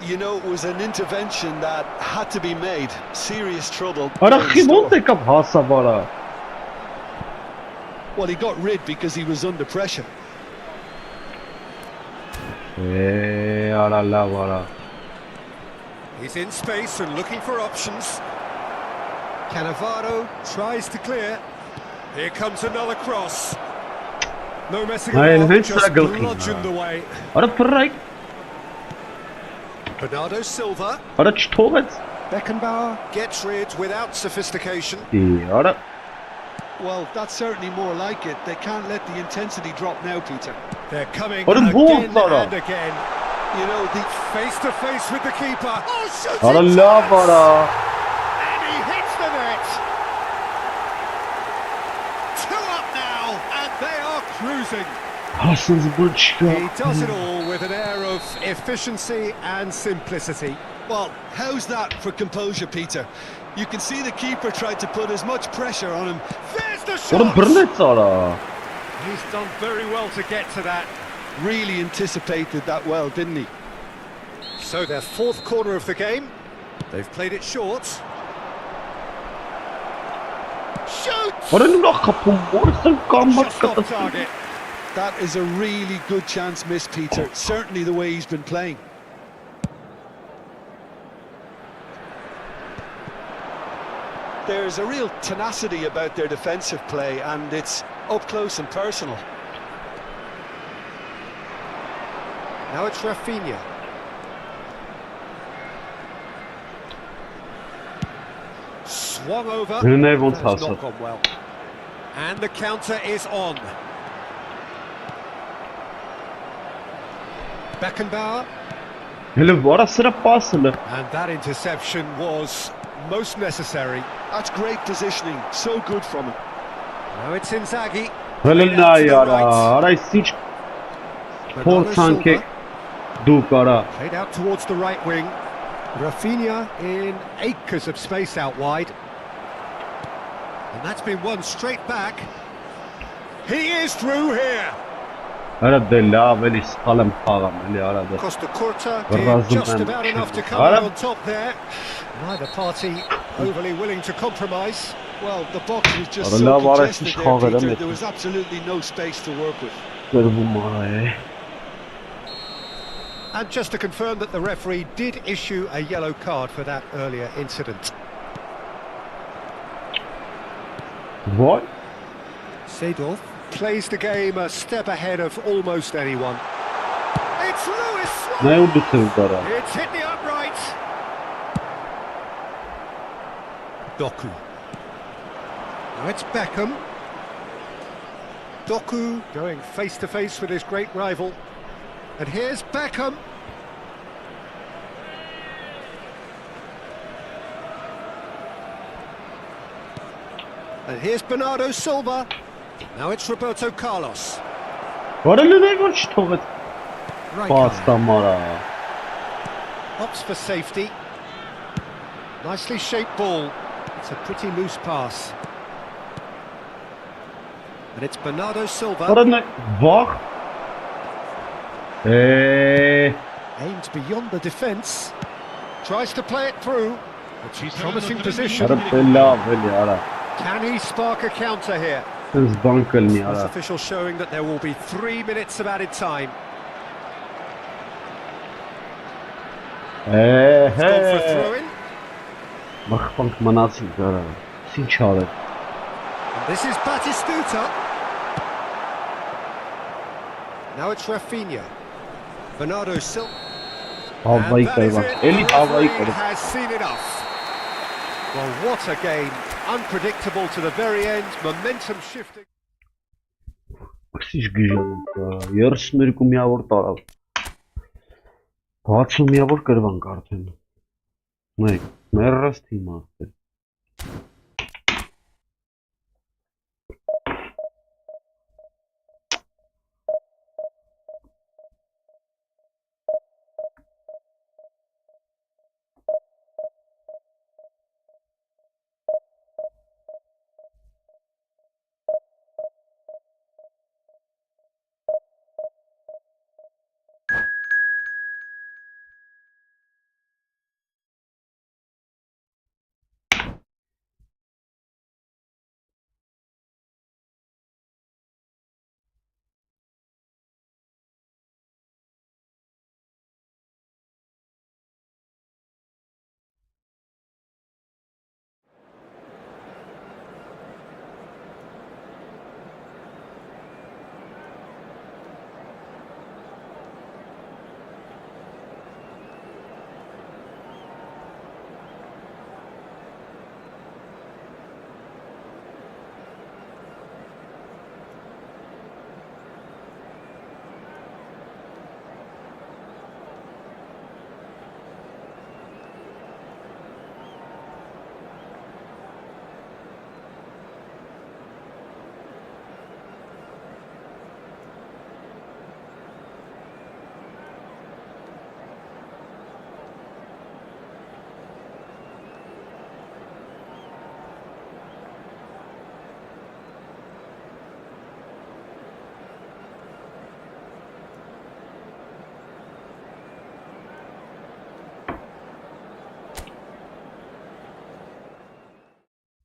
You know, it was an intervention that had to be made. Serious trouble. Արա in խի ոնց store. եկավ հասավ արա։ Well, he got rid because he was under pressure. Արա լավ արա։ He's in space and looking for options. Cannavaro tries to clear. Here comes another cross. No messing Ay, around, hence just I go clean. bludgeoned away. Արա փռայ, Bernardo Silva. արա չթողեց։ Beckenbauer gets rid without sophistication. Արա Well, that's certainly more like it. They can't let the intensity drop now, Peter. They're coming What a again ball, Zara. and again. You know, the face-to-face with the keeper. Oh, shoots Արա it! լավ արա։ And he hits the net. 2 up now, and they are cruising. Հասնց որ չկա։ He does it all with an air of efficiency and simplicity. Well, how's that for composure, Peter? You can see the keeper tried to put as much pressure on him. There's the Որը shot. բռնեց արա։ He's done very well to get to that. Really anticipated that well, didn't he? So their 4th corner of the game. They've played it short. Shoots! Արա նույնա խփում որսը կամած Just off կտած։ target. That is a really good chance missed, Peter. Certainly the way he's been playing. There's a real tenacity about their defensive play, and it's up close and personal. Now it's Rafinha. Swung over. Հնայ ոնց That's հասավ։ not gone well. And the counter is on. Beckenbauer. Հələ վարա սրա պասը։ And that interception was most necessary. That's great positioning. So good from him. Now it's Inzaghi. Հələ Played out to նայ the արա, right. արա ինչ Bernardo փորձանք Silva. եք դուք արա։ Played out towards the right wing. Rafinha in acres of space out wide. And that's been won straight back. He is through here. Արա դե լավ էլի սխալ եմ խաղամ, էլի արա դե։ Costa Curta Razum did just and about enough to come Ara- out on top there. Neither party overly willing to compromise. Well, the box was just Ara so lավ արեց congested there, իշխողը Peter. դեմ There was absolutely no space to work with. դերվում արա է։ And just to confirm that the referee did issue a yellow card for that earlier incident. Ոյ։ Seedorf plays the game a step ahead of almost anyone. It's Lewis Suarez! Նայ ու դուք եք դարա։ It's hit the upright. Doku. Now it's Beckham. Doku going face to face with his great rival. And here's Beckham. And here's Bernardo Silva. Now it's Roberto Carlos. Որը լնայ որ չթողեց Right. պաստամ արա։ Opts for safety. Nicely shaped ball. It's a pretty loose pass. And it's Bernardo Silva. Orada bak. Aimed beyond the defence. Tries to play it through. It's a promising position. Arab belli ara. Can he spark a counter here? Siz bankalni This ara. official showing that there will be 3 minutes of added time. Gone for a throw-in. Machbank manasi ara. Sinchare. And this is Batistuta. Now it's Rafinha. Bernardo Silva. Havayı And that is kaymak. it. Eli The havayı referee kaymak. has seen enough. Well, what a game. Unpredictable to the very end. Momentum shifting. Քիչ գիժան։ 32 միավոր տարավ։ 60 միավոր կրվանք արդեն։ Մեկ, մերրս թիմ արդեն։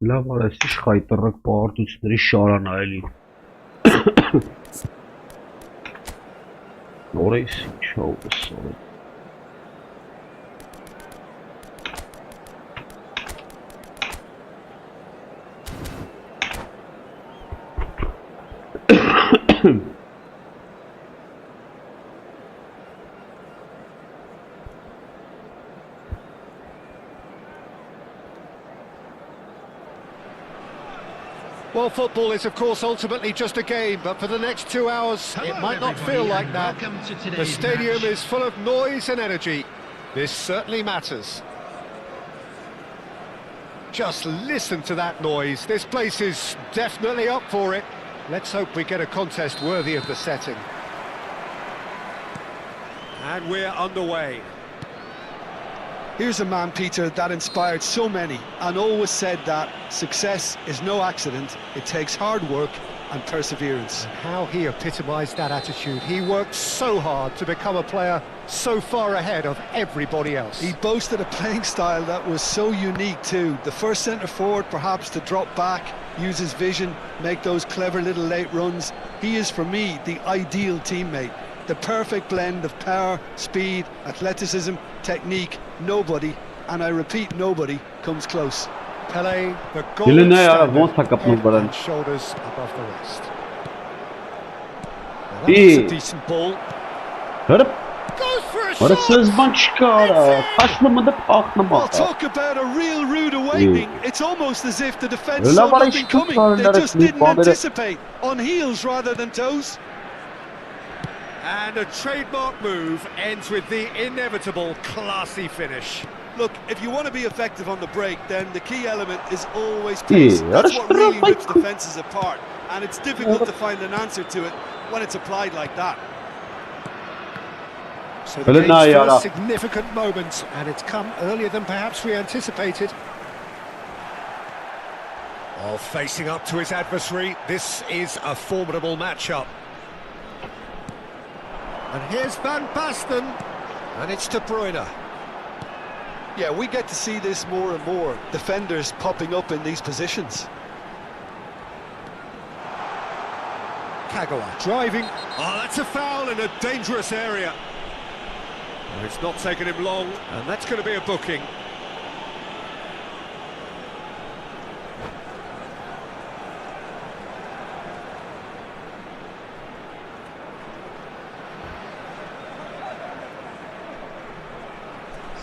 Լավ արես ինչ խայտռակ պարտությունների շարանայելի։ Նորից ինչ ավսորը։ Well, football is, of course, ultimately just a game, but for the next 2 hours, it might not feel like that. The stadium is full of noise and energy. This certainly matters. Just listen to that noise. This place is definitely up for it. Let's hope we get a contest worthy of the setting. And we're underway. Here's a man, Peter, that inspired so many and always said that success is no accident. It takes hard work and perseverance. How he epitomised that attitude. He worked so hard to become a player so far ahead of everybody else. He boasted a playing style that was so unique too. The first centre-forward perhaps to drop back, use his vision, make those clever little late runs. He is, for me, the ideal teammate. The perfect blend of power, speed, athleticism, technique. Nobody, and I repeat, nobody, comes close. Pele, the golden standard, head and and shoulders above the rest. Now that's a decent ball. Hırıp. Goes for a Orası shot! bançkara. Taşlamadı paklamadı. Well, talk about a real rude awakening. It's almost as if the defence Öyle saw var nothing işte, coming. They tutarlar, just didn't mübadele. anticipate. On heels rather than toes. And a trademark move ends with the inevitable classy finish. Look, if you want to be effective on the break, then the key element is always pace. Yeah, That's that's what really right. rips defences apart, and it's difficult to find an answer to it when it's applied like that. So the Öyle game's ya. first significant moment, and it's come earlier than perhaps we anticipated. Oh, facing up to his adversary, this is a formidable matchup. And here's Van Basten, and it's De Bruyne. Yeah, we get to see this more and more. Defenders popping up in these positions. Kagawa driving. Oh, that's a foul in a dangerous area. Well, it's not taken him long, and that's going to be a booking.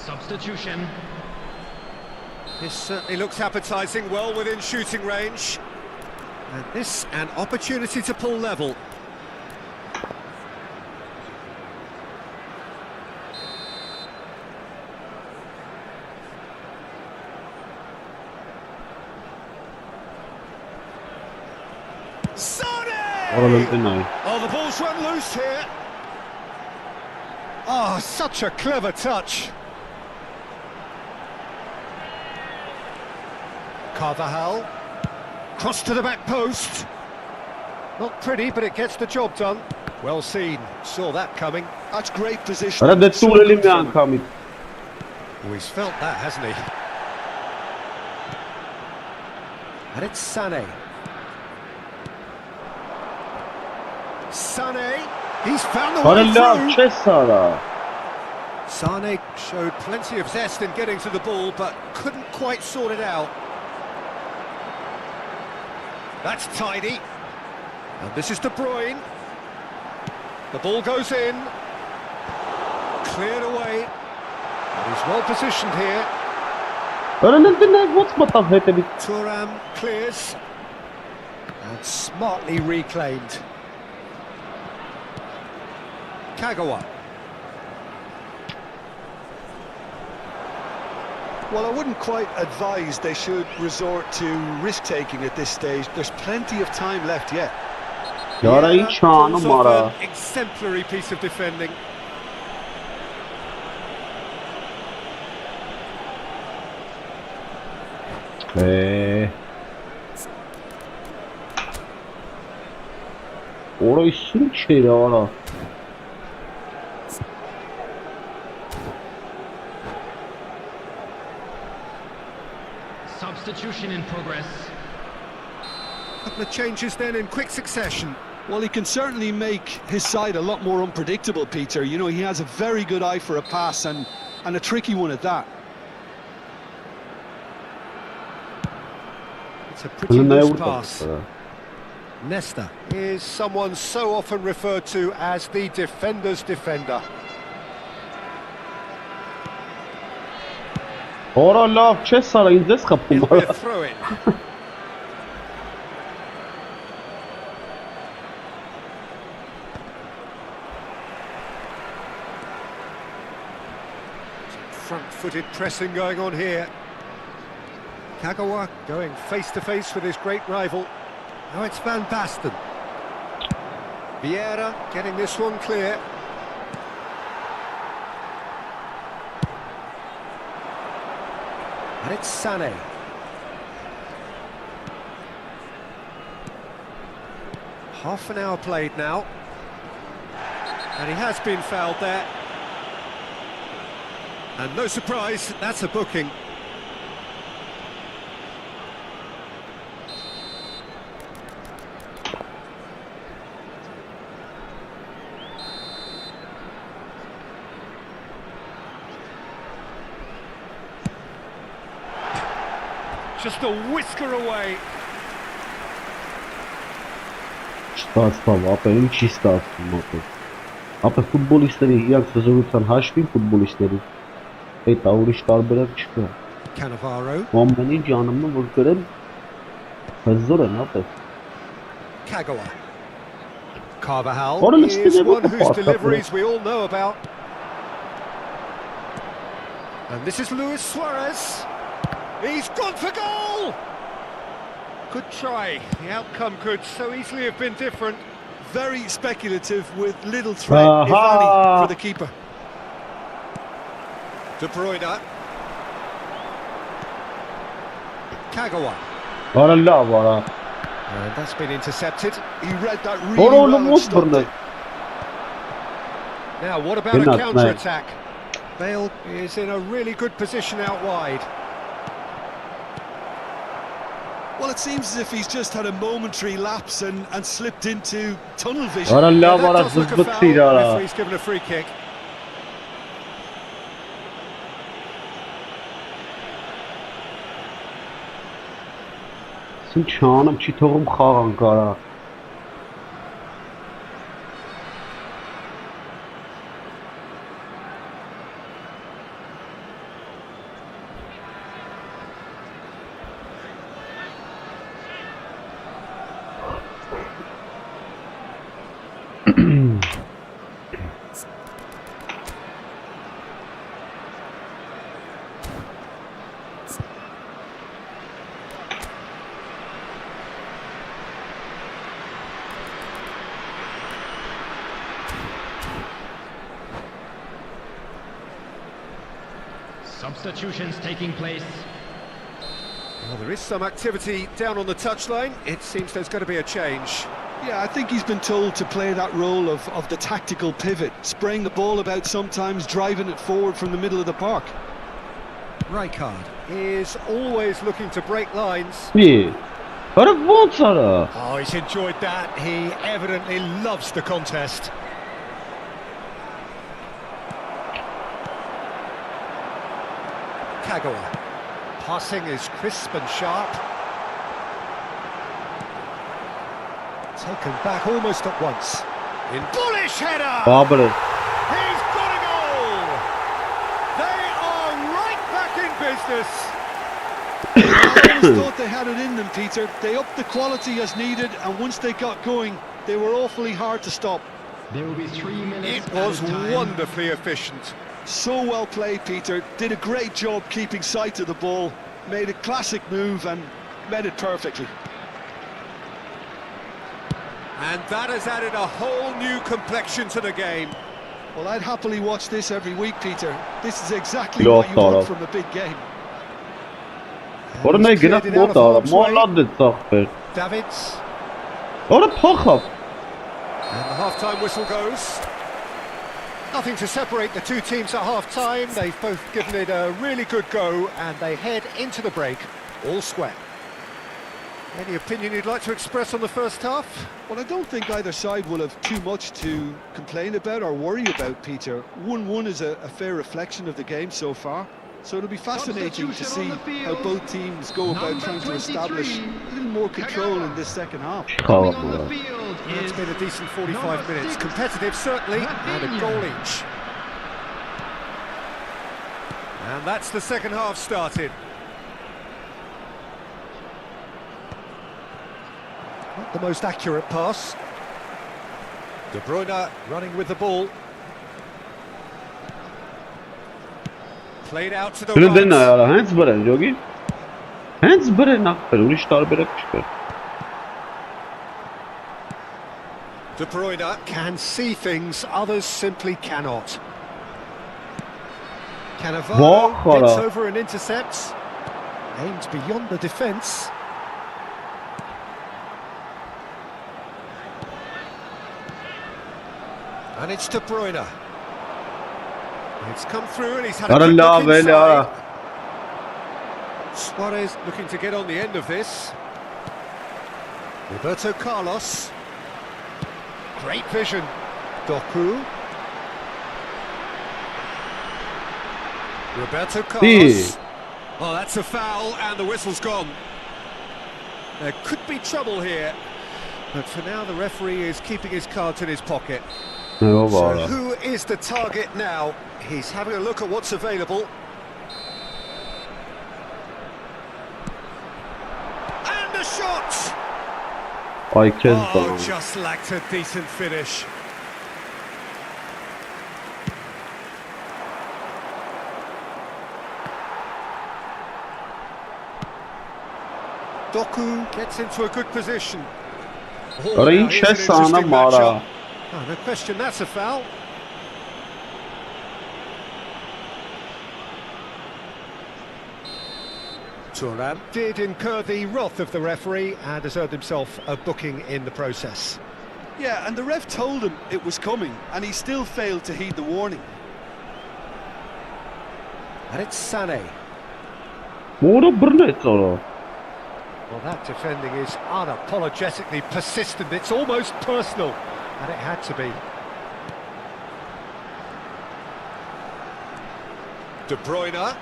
Substitution. This certainly looks appetising, well within shooting range. And this, an opportunity to pull level. Sane! Oh, the ball's run loose here. Oh, such a clever touch. 𝐄𝐅𝐎𝐓𝐁. Cross to the back post. Not pretty, but it gets the job done. Well seen. Saw that coming. That's great position. Ora de tunelim ya Kamil. Oh, he's felt that, hasn't he? And it's Sané. Sané. He's found the way Hala through. Cesara. Sané showed plenty of zest in getting to the ball, but couldn't quite sort it out. That's tidy. And this is De Bruyne. The ball goes in. Cleared away. And he's well positioned here. Ora what's matav հետևից. Thuram clears. And smartly reclaimed. Kagawa. Well, I wouldn't quite advise they should resort to risk-taking at this stage. There's plenty of time left yet. Yara ինչ անում pulls off արա. an exemplary piece of defending. Ora ինչ էր արա. Substitution in progress. Couple of changes then in quick succession. Well, he can certainly make his side a lot more unpredictable, Peter. You know, he has a very good eye for a pass and a tricky one at that. It's a pretty loose pass. Nesta is someone so often referred to as the defender's defender. Ora լավ Cesara ինձ էս խփում It'll be արա. a throw-in. Front-footed pressing going on here. Kagawa going face-to-face with his great rival. Now it's Van Basten. Vieira getting this one clear. And it's Sané. Half an hour played now. And he has been fouled there. And no surprise, that's a booking. Just a whisker away. Ստացավ, ապա ինչի ստացվում ապա։ Ապա ֆուտբոլիստների իրանք հզորության հաշվին ֆուտբոլիստների այդ ուրիշ տարբերակ չկա։ 𝐂𝐅𝐴H𝐿. Ամեն ինչ անում են որ գրեն հզոր են ապա։ Kagawa. Ora 𝐂𝐅𝐴H𝐿 is listede one what whose the deliveries we all know about. And this is Luis Suarez. He's gone for goal! Good try. The outcome could so easily have been different. Very speculative with little threat, if any, for the keeper. De Bruyne. Kagawa. Ora la vara. And that's been intercepted. He read that really Ora well oğlum and vur stopped bunu. it. Now, what about Good a enough, counter-attack? Bale is in a really good position out wide. Well, it seems as if he's just had a momentary lapse and slipped into tunnel vision. Ora Yeah, la that vara does look a zıt foul. bıtsıyla ara. Referee's given a free kick. Sın çanım çi toğum xağan qara. Substitutions taking place. Well, there is some activity down on the touchline. It seems there's going to be a change. Yeah, I think he's been told to play that role of the tactical pivot, spraying the ball about sometimes, driving it forward from the middle of the park. Rijkaard is always looking to break lines. Bir. Ora vont ara. Oh, he's enjoyed that. He evidently loves the contest. 𝐄𝐅𝐎𝐓𝐁. Passing is crisp and sharp. Taken back almost at once. In bullish header! Babır. He's got a goal! They are right back in business. I always thought they had it in them, Peter. They upped the quality as needed, and once they got going, they were awfully hard to stop. There will be 3 minutes. It was added time. wonderfully efficient. So well played, Peter. Did a great job keeping sight of the ball. Made a classic move and met it perfectly. And that has added a whole new complexion to the game. Well, I'd happily watch this every week, Peter. This is exactly Lost what you want all. from a big game. Ora He's ne cleared gnat it out mot of ara. harm's way. Måladı sakfır. Davids. Ora pakhaf. And the half-time whistle goes. Nothing to separate the two teams at half-time. They've both given it a really good go, and they head into the break all square. Any opinion you'd like to express on the first half? Well, I don't think either side will have too much to complain about or worry about, Peter. 1-1 is a fair reflection of the game so far. So it'll be fascinating to see how both teams go about trying to establish a little more control in this second half. Coming Xağan on the ara. field It's is been a decent 45 number minutes. 6, Competitive, certainly, and a goal each. And that's the second half started. Not the most accurate pass. De Bruyne running with the ball. Played out to the Şunu den right. ara. Hands bırak jogi. Hands bırak nakper. Uluş tar bırak çıkar. De Bruyne can see things others simply cannot. Cannavaro Vah, gets hala. over and intercepts. Aims beyond the defence. And it's De Bruyne. It's come through and he's had a Ara good la look böyle ara. inside. Suarez looking to get on the end of this. Roberto Carlos. Great vision. Doku. Roberto Carlos. Oh, that's a foul and the whistle's gone. There could be trouble here. But for now, the referee is keeping his cards in his pocket. Ne o So var. who is the target now? He's having a look at what's available. And the shot! Ay kez Oh, tamam. just lacked a decent finish. Doku gets into a good position. Oh, Ora now in here's an chest sana interesting mara. matchup. Oh, no question, that's a foul. Thuram did incur the wrath of the referee and has earned himself a booking in the process. Yeah, and the ref told him it was coming, and he still failed to heed the warning. And it's Sané. What a brilliant sort. Well, that defending is unapologetically persistent. It's almost personal, and it had to be. De Bruyne.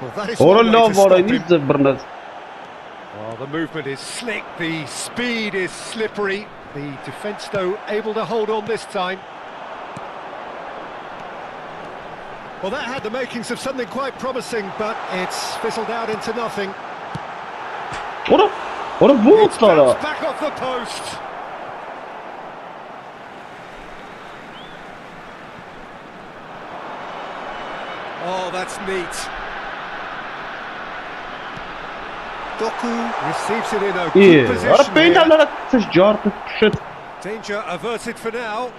Well, that is one way to stop him. Well, the movement is slick, the speed is slippery. The defence, though, able to hold on this time. Well, that had the makings of something quite promising, but it's fizzled out into nothing. What a ball, It's bounced back off the post. Oh, that's neat. Doku receives it in a good position here. Danger averted for now.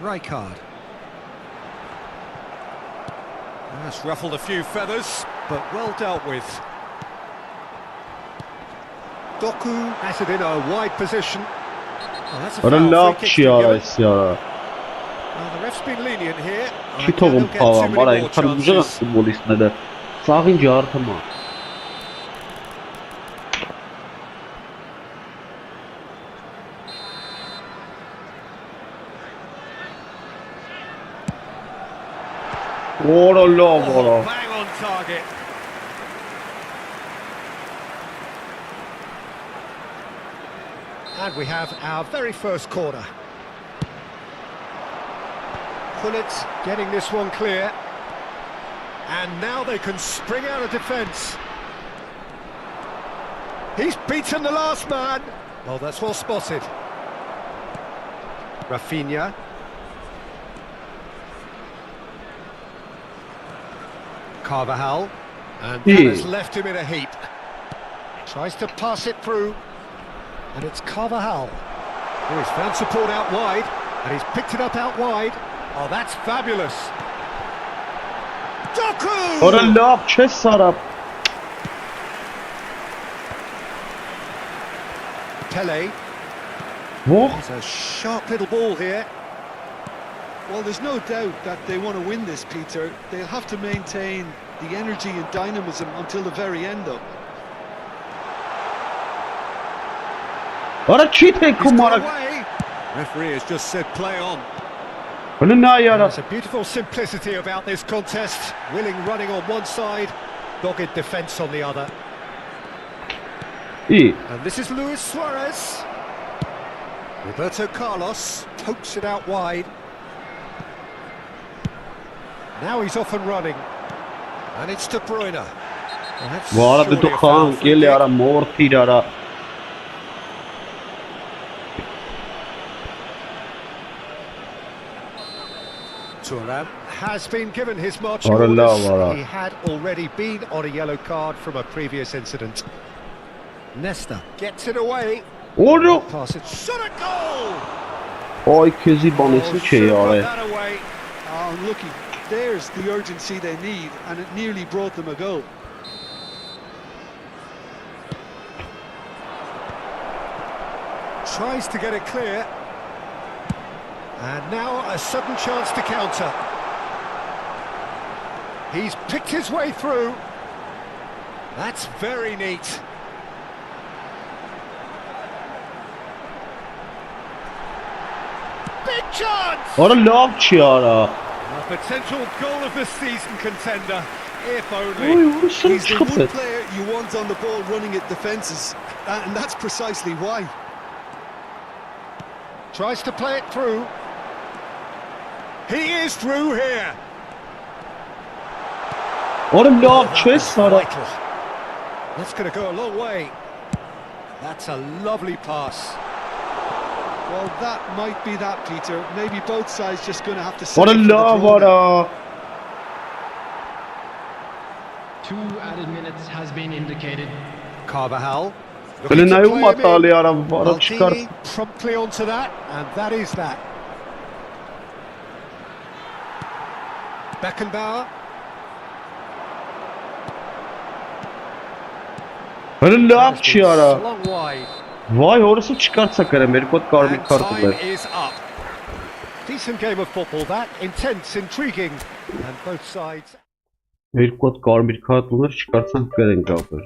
Rijkaard. That's ruffled a few feathers, but well dealt with. Doku has it in a wide position. Oh, that's a foul. Free kick to be given. Well, the ref's been lenient here. I think they'll get too many more chances. What a love, Oh, bang on target. And we have our very first corner. Gullit getting this one clear. And now they can spring out of defence. He's beaten the last man. Oh, that's well spotted. Rafinha. 𝐄𝐅𝐎𝐻, and that has left him in a heap. Tries to pass it through, and it's 𝐄𝐅𝐻. Oh, he's found support out wide, and he's picked it up out wide. Oh, that's fabulous. Doku! What a love, chest up. Pele. What? It's a sharp little ball here. Well, there's no doubt that they want to win this, Peter. They'll have to maintain the energy and dynamism until the very end, though. What a cheating, Kumar. Referee has just said play on. There's There's a beautiful simplicity about this contest. Willing running on one side, dogged defence on the other. And this is Luis Suarez. Roberto Carlos pokes it out wide. Now he's off and running. And it's De Bruyne. Voilà, de Khan, qu'il est à la mort, Tidara. Thuram has been given his marching orders. He had already been on a yellow card from a previous incident. Nesta gets it away. Oh no! Pass it. Shot a goal! Oh, Kizzy Bonnett's that away. Oh, looky, there's the urgency they need, and it nearly brought them a goal. Tries to get it clear. And now a sudden chance to counter. He's picked his way through. That's very neat. Big chance! What a love, Chiara. A potential goal of the season contender, if only. Oh, He's the one player you want on the ball running at defences, and that's precisely why. Tries to play it through. He is through here. What a love, twist, vital. That's going to go a long way. That's a lovely pass. Well, that might be that, Peter. Maybe both sides just going to have to... What a love, what a... 2 added minutes has been indicated. 𝐄𝐅𝐻. Maldini promptly onto that, and that is that. Beckenbauer. Hele ne yapçı yara? Long wide. Vay orası çıkartsak ara Merikot karmik And kartlar. time is up. Decent game of football that, intense, intriguing, and both sides. Merikot karmik kartlar çıkartsak garen kaldır.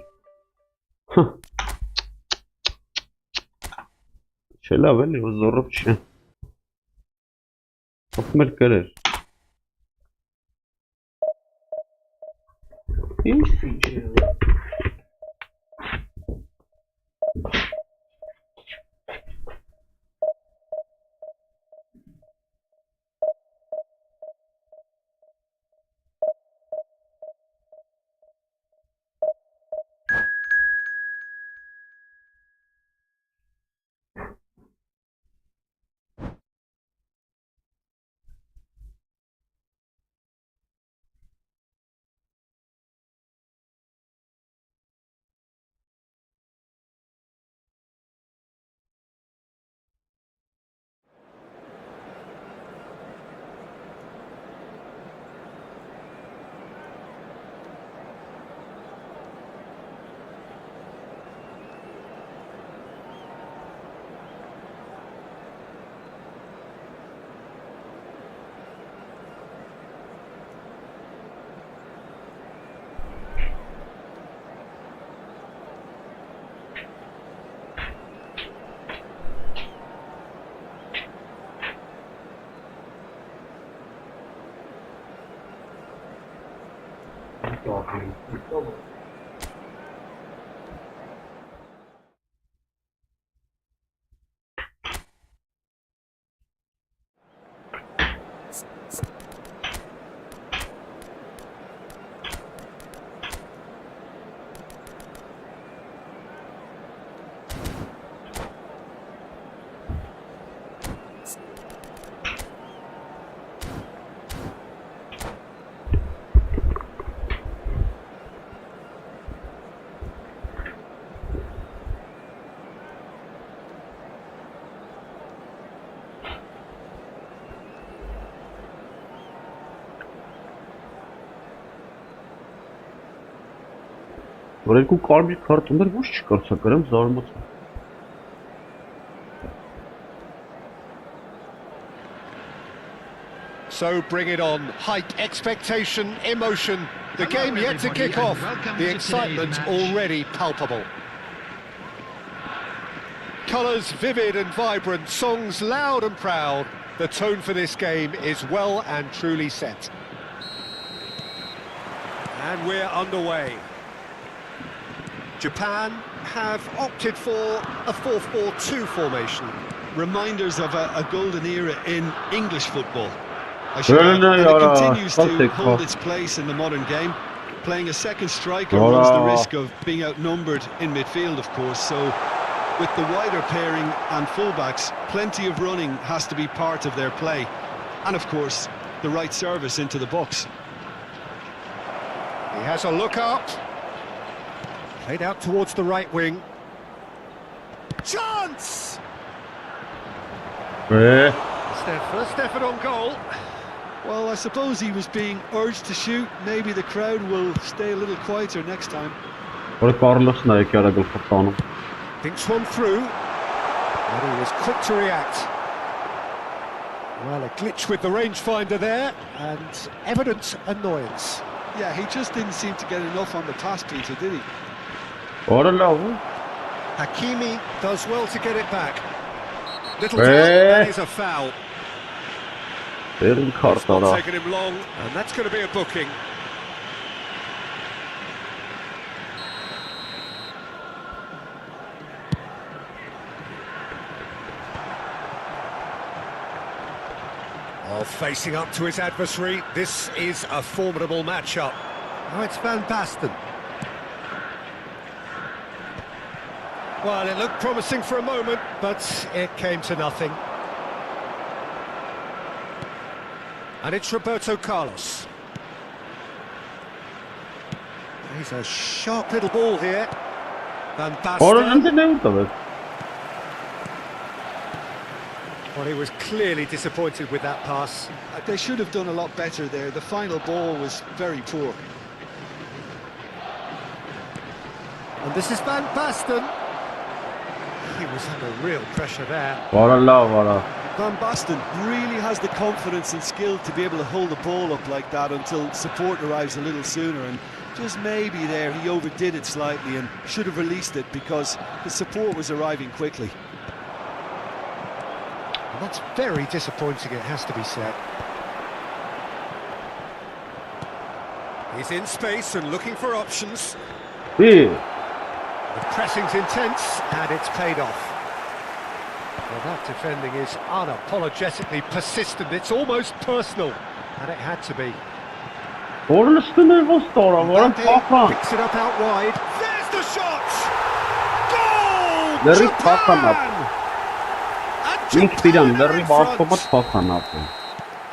Şöyle böyle zor bir şey. Akmer karar. İyi misin ya? Oraya ku karmik kartlar boş çıkartsak ara zarmat. So bring it on. Hype, expectation, emotion. The game yet to kick off. The excitement already palpable. Colours vivid and vibrant, songs loud and proud. The tone for this game is well and truly set. And we're underway. Japan have opted for a 4-4-2 formation. Reminders of a golden era in English football. I should Öyle add, and it yara, continues to fantastic. hold its place in the modern game. Playing a second striker runs the risk of being outnumbered in midfield, of course, so with the wider pairing and fullbacks, plenty of running has to be part of their play. And of course, the right service into the box. He has a look up. Played out towards the right wing. Chance! It's their first effort on goal. Well, I suppose he was being urged to shoot. Maybe the crowd will stay a little quieter next time. Oraya Carlos ne kara gol kaptanım. Thinks one through. And he was quick to react. Well, a glitch with the rangefinder there, and evident annoyance. Yeah, he just didn't seem to get enough on the pass, Peter, did he? Orada bu. Hakimi does well to get it back. Little doubt, that is a foul. Verin It's kartlara. not taken him long, and that's going to be a booking. Oh, facing up to his adversary, this is a formidable matchup. Oh, it's Van Basten. Well, it looked promising for a moment, but it came to nothing. And it's Roberto Carlos. He's a sharp little ball here. Van Basten. Orada ne vurdu? Well, he was clearly disappointed with that pass. They should have done a lot better there. The final ball was very poor. And this is Van Basten. He was under real pressure there. Voilà. Van Basten really has the confidence and skill to be able to hold the ball up like that until support arrives a little sooner, and just maybe there he overdid it slightly and should have released it because the support was arriving quickly. And that's very disappointing, it has to be said. He's in space and looking for options. Yeah. The pressing's intense and it's paid off. Well, that defending is unapologetically persistent. It's almost personal, and it had to be. Onun üstüne gösteriyor. Var Mbappe picks it up out wide. There's the shot! Goal! Very Japan! And İlk Japan bir are very in basketball front. falan.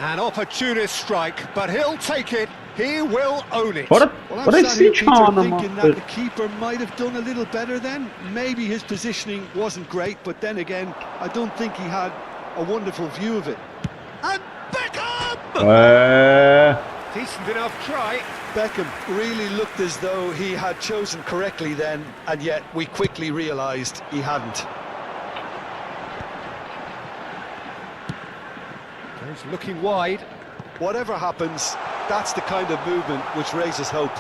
An opportunist strike, but he'll take it. He will own it. Well, I'm What sat here, Peter, canım thinking that the keeper might have done a little better then. Maybe his positioning wasn't great, but then again, I don't think he had a wonderful view of it. And Beckham! Decent enough try. Beckham really looked as though he had chosen correctly then, and yet we quickly realised he hadn't. He's looking wide. Whatever happens, that's the kind of movement which raises hope.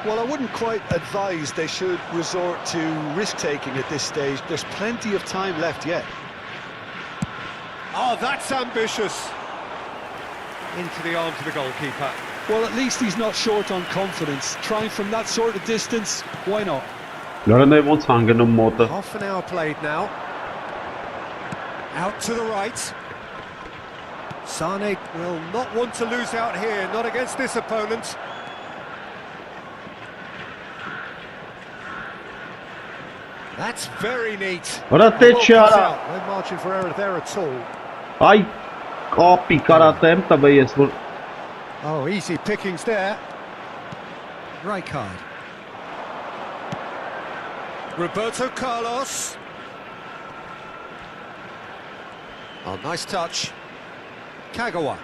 Well, I wouldn't quite advise they should resort to risk-taking at this stage. There's plenty of time left yet. Oh, that's ambitious. Into the arms of the goalkeeper. Well, at least he's not short on confidence. Trying from that sort of distance, why not? Gören de vont hangen om måte. Half an hour played now. Out to the right. Sane will not want to lose out here, not against this opponent. That's very neat. Ora te Well çara. cut out. No margin for error there at all. Ay kapi karatem tabi jest. Oh, easy pickings there. Rijkaard. Roberto Carlos. Oh, nice touch. Kagawa.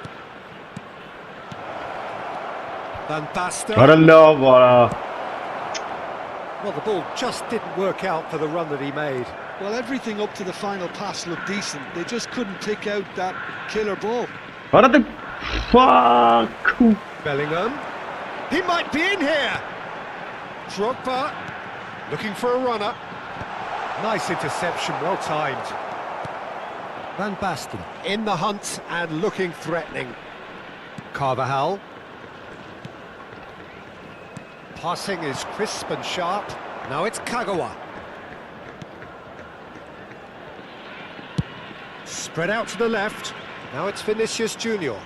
Van Basten. Karalla bara. Well, the ball just didn't work out for the run that he made. Well, everything up to the final pass looked decent. They just couldn't pick out that killer ball. Ora te fuck. Bellingham. He might be in here. Drogba. Looking for a runner. Nice interception, well timed. Van Basten in the hunt and looking threatening. Carvajal. Passing is crisp and sharp. Now it's Kagawa. Spread out to the left. Now it's Vinicius Junior.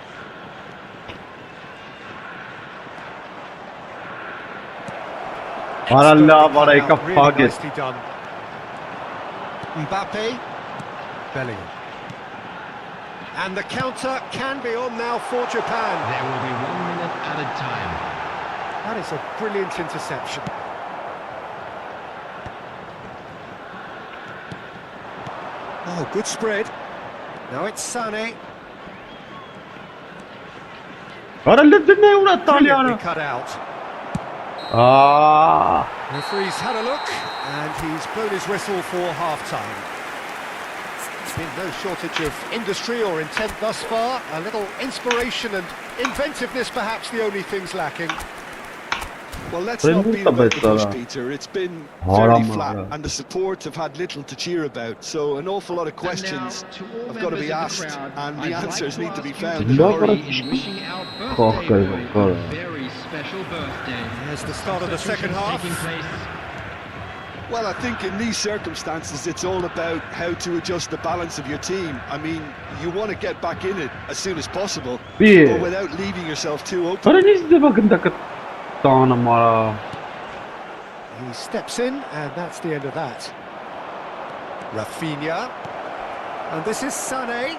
Karalla bara Really kapaget. nicely done. Mbappe. Bellingham. And the counter can be on now for Japan. There will be 1 minute added time. That is a brilliant interception. Oh, good spread. Now it's Sane. Karalla te ne una Brilliantly Italiano. cut out. Ah. Referee's had a look, and he's blown his whistle for half-time. There's been no shortage of industry or intent thus far. A little inspiration and inventiveness, perhaps the only things lacking. Well, let's not beat about the bush, Peter. It's been fairly flat, and the support have had little to cheer about. So an awful lot of questions have got to be asked, and the answers need to be found. In wishing our birthday boy a very special birthday. There's the start of the second half. Taking place. Well, I think in these circumstances, it's all about how to adjust the balance of your team. I mean, you want to get back in it as soon as possible, Yeah. but without leaving yourself too open. Ora nizde bakın dakika. Tanrım ara. He steps in, and that's the end of that. Rafinha. And this is Sané.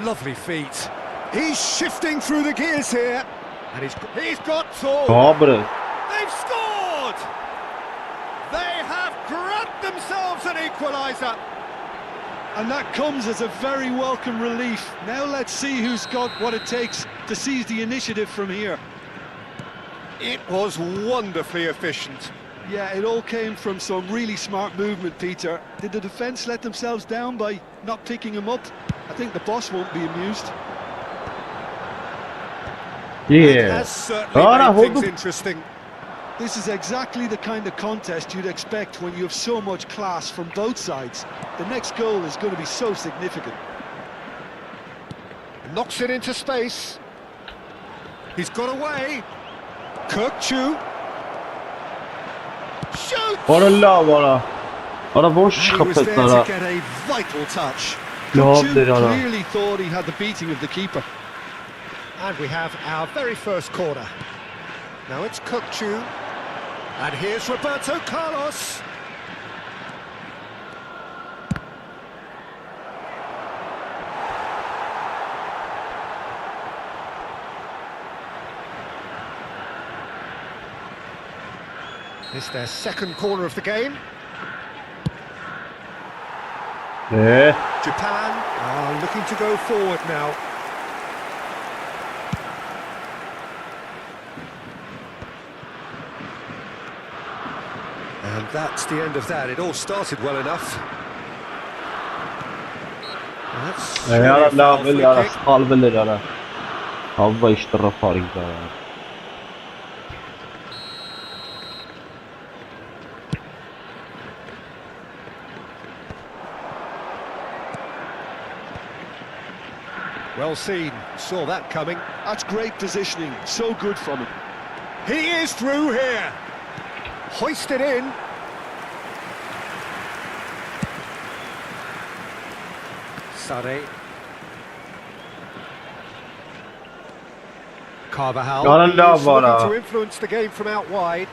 Lovely feet. He's shifting through the gears here. And he's got two. Kabre. They've scored! They have grabbed equaliser. And that comes as a very welcome relief. Now let's see who's got what it takes to seize the initiative from here. It was wonderfully efficient. Yeah, it all came from some really smart movement, Peter. Did the defence let themselves down by not picking him up? I think the boss won't be amused. It Yeah. has certainly made things interesting. This is exactly the kind of contest you'd expect when you have so much class from both sides. The next goal is going to be so significant. Knocks it into space. He's got away. 𝐄𝐅𝐎𝐓𝐁. Shoots! Valla valla. Ara boş And he was there kapetlara. to get a vital touch. Ne Ch yaptı ara? clearly thought he had the beating of the keeper. And we have our very first corner. Now it's 𝐄𝐅𝐎𝐄. And here's Roberto Carlos. It's their second corner of the game. Japan are looking to go forward now. And that's the end of that. It all started well enough. That's Ya surely a la foul vel free ya kick. qalbler ara. Hava işte rafaringa. Well seen, saw that coming. That's great positioning, so good from him. He is through here. Hoisted in. Sade. 𝐄𝐅𝐎𝐻𝐿. Gotta He's love looking that. to influence the game from out wide.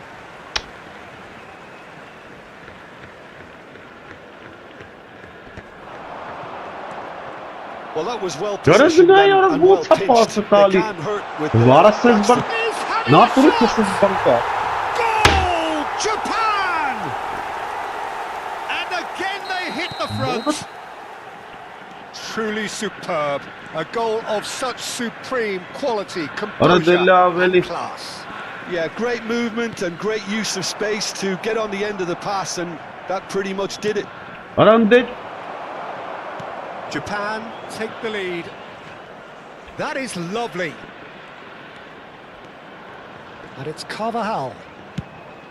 Well, that was well Görüyorsun positioned ya, ya, and bu well tapası pinched. They Salih. can't hurt with the Varasız bak. He's having Ne a yapıyorsun shot! siz banka? Goal! Japan! And again they hit the front. Truly superb. A goal of such supreme quality, composure Veli. and class. Yeah, great movement and great use of space to get on the end of the pass, and that pretty much did it. Arandet. Japan take the lead. That is lovely. And it's 𝐄𝐅𝐻𝐿.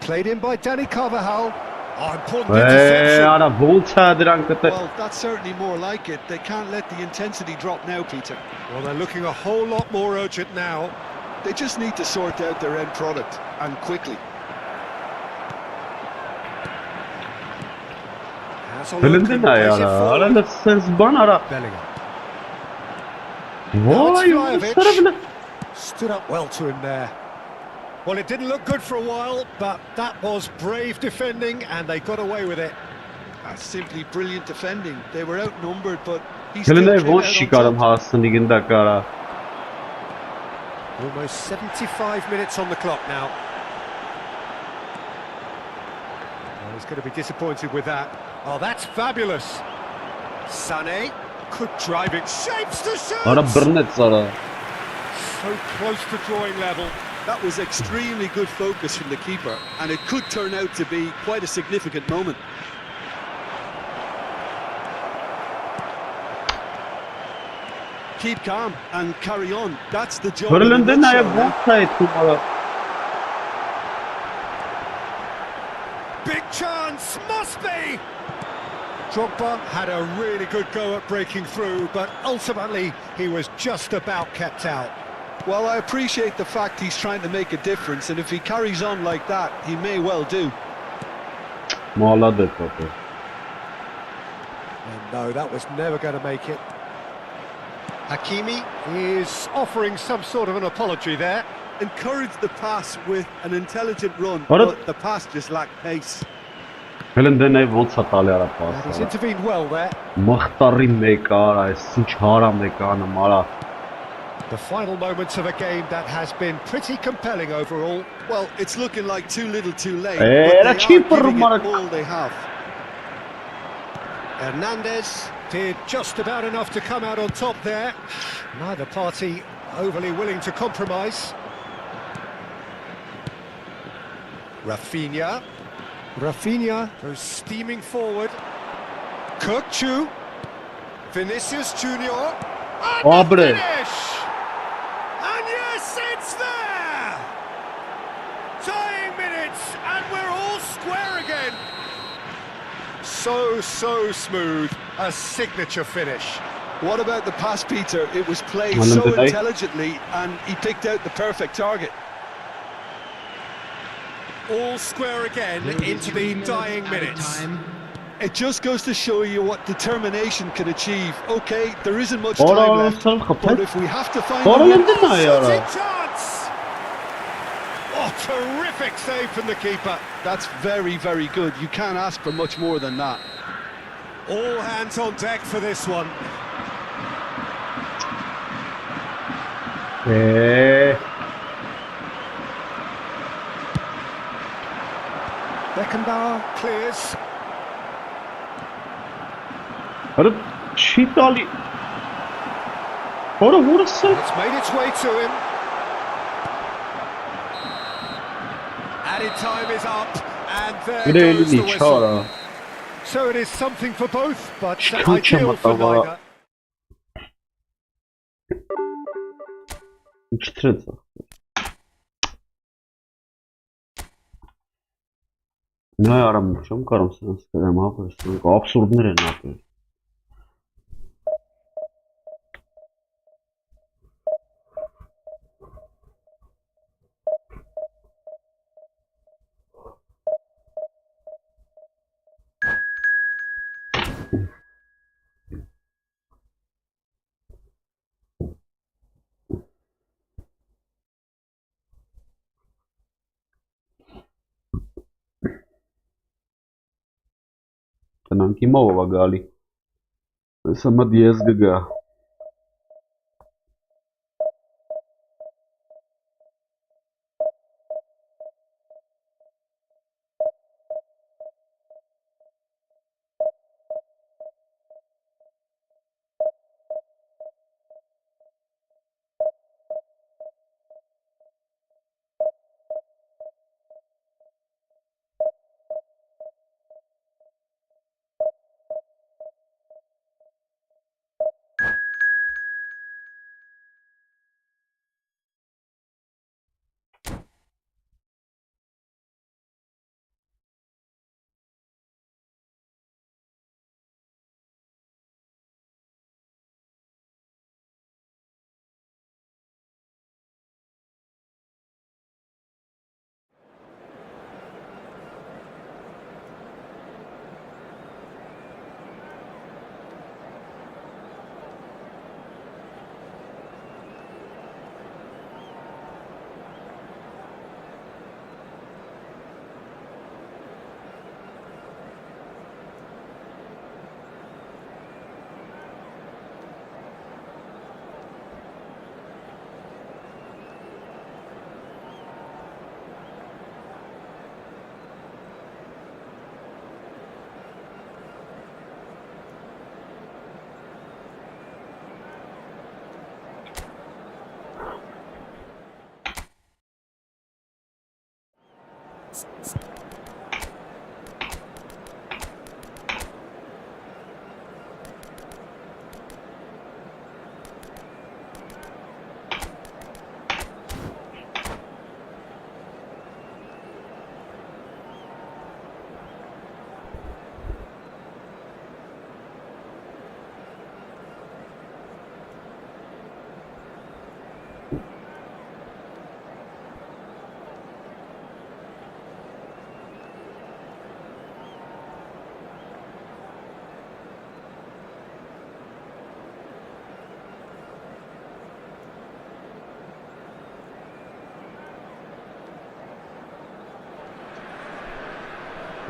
Played in by Dani 𝐄𝐅𝐻𝐿. Oh, important interception. Ara volta drankete. Well, that's certainly more like it. They can't let the intensity drop now, Peter. Well, they're looking a whole lot more urgent now. They just need to sort out their end product, and quickly. Has a look Elinde and ne plays it ya? forward. Arada ses bana ara. Bellingham Vay Vlahovic. sarı bile. stood up well to him there. Well, it didn't look good for a while, but that was brave defending, and they got away with it. That's simply brilliant defending. They were outnumbered, but he still Elinde came boş out on çıkarım top. hasın liginde kara. Almost 75 minutes on the clock now. Well, he's going to be disappointed with that. Oh, that's fabulous. Sané could drive it. Shapes to shoot! Ara birnet sarı. So close to drawing level. That was extremely good focus from the keeper, and it could turn out to be quite a significant moment. Keep calm and carry on. That's the job. in a Elinde ne nutshell ya now. volta ettim ara. Big chance, must be! Drogba had a really good go at breaking through, but ultimately he was just about kept out. Well, I appreciate the fact he's trying to make a difference, and if he carries on like that, he may well do. Mağladı topu. And no, that was never going to make it. Hakimi is offering some sort of an apology there. Encouraged the pass with an intelligent run, What a- but the pass just lacked pace. Elinde ne volta talya ara And he's pas. intervened well there. Mıxtarı mekara, sinçara mekana mara. The final moments of a game that has been pretty compelling overall. Well, it's looking like too little too late, Eh, but la they are keeper giving mark. it all they have. Hernandez did just about enough to come out on top there. Neither party overly willing to compromise. Rafinha goes steaming forward. Kökçü. Vinicius Junior. And the finish! And yes, it's there! Dying minutes, and we're all square again. So smooth. A signature finish. What about the pass, Peter? It was played so intelligently, and he picked out the perfect target. All square again into the dying minutes. It just goes to show you what determination can achieve. Okay, there isn't much time left, but if we have to find a win... chance! Oh, terrific save from the keeper. That's very, very good. You can't ask for much more than that. All hands on deck for this one. Beckenbauer clears. Cheat Ali. What a It's made its way to him. Added time is up, and there goes the whistle. So it is something for both, but ideal for neither. Ne aramışım karımsın sıkıyorum abi. Absurd ne yapıyor? Tananki mawa gali. Sama Diaz gaga.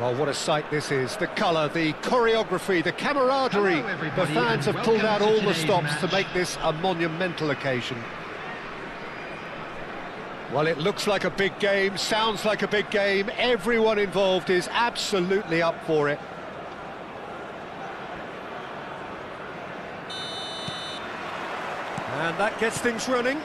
Well, what a sight this is. The colour, the choreography, the camaraderie. The fans have pulled out all the stops to make this a monumental occasion. Well, it looks like a big game, sounds like a big game. Everyone involved is absolutely up for it. And that gets things running.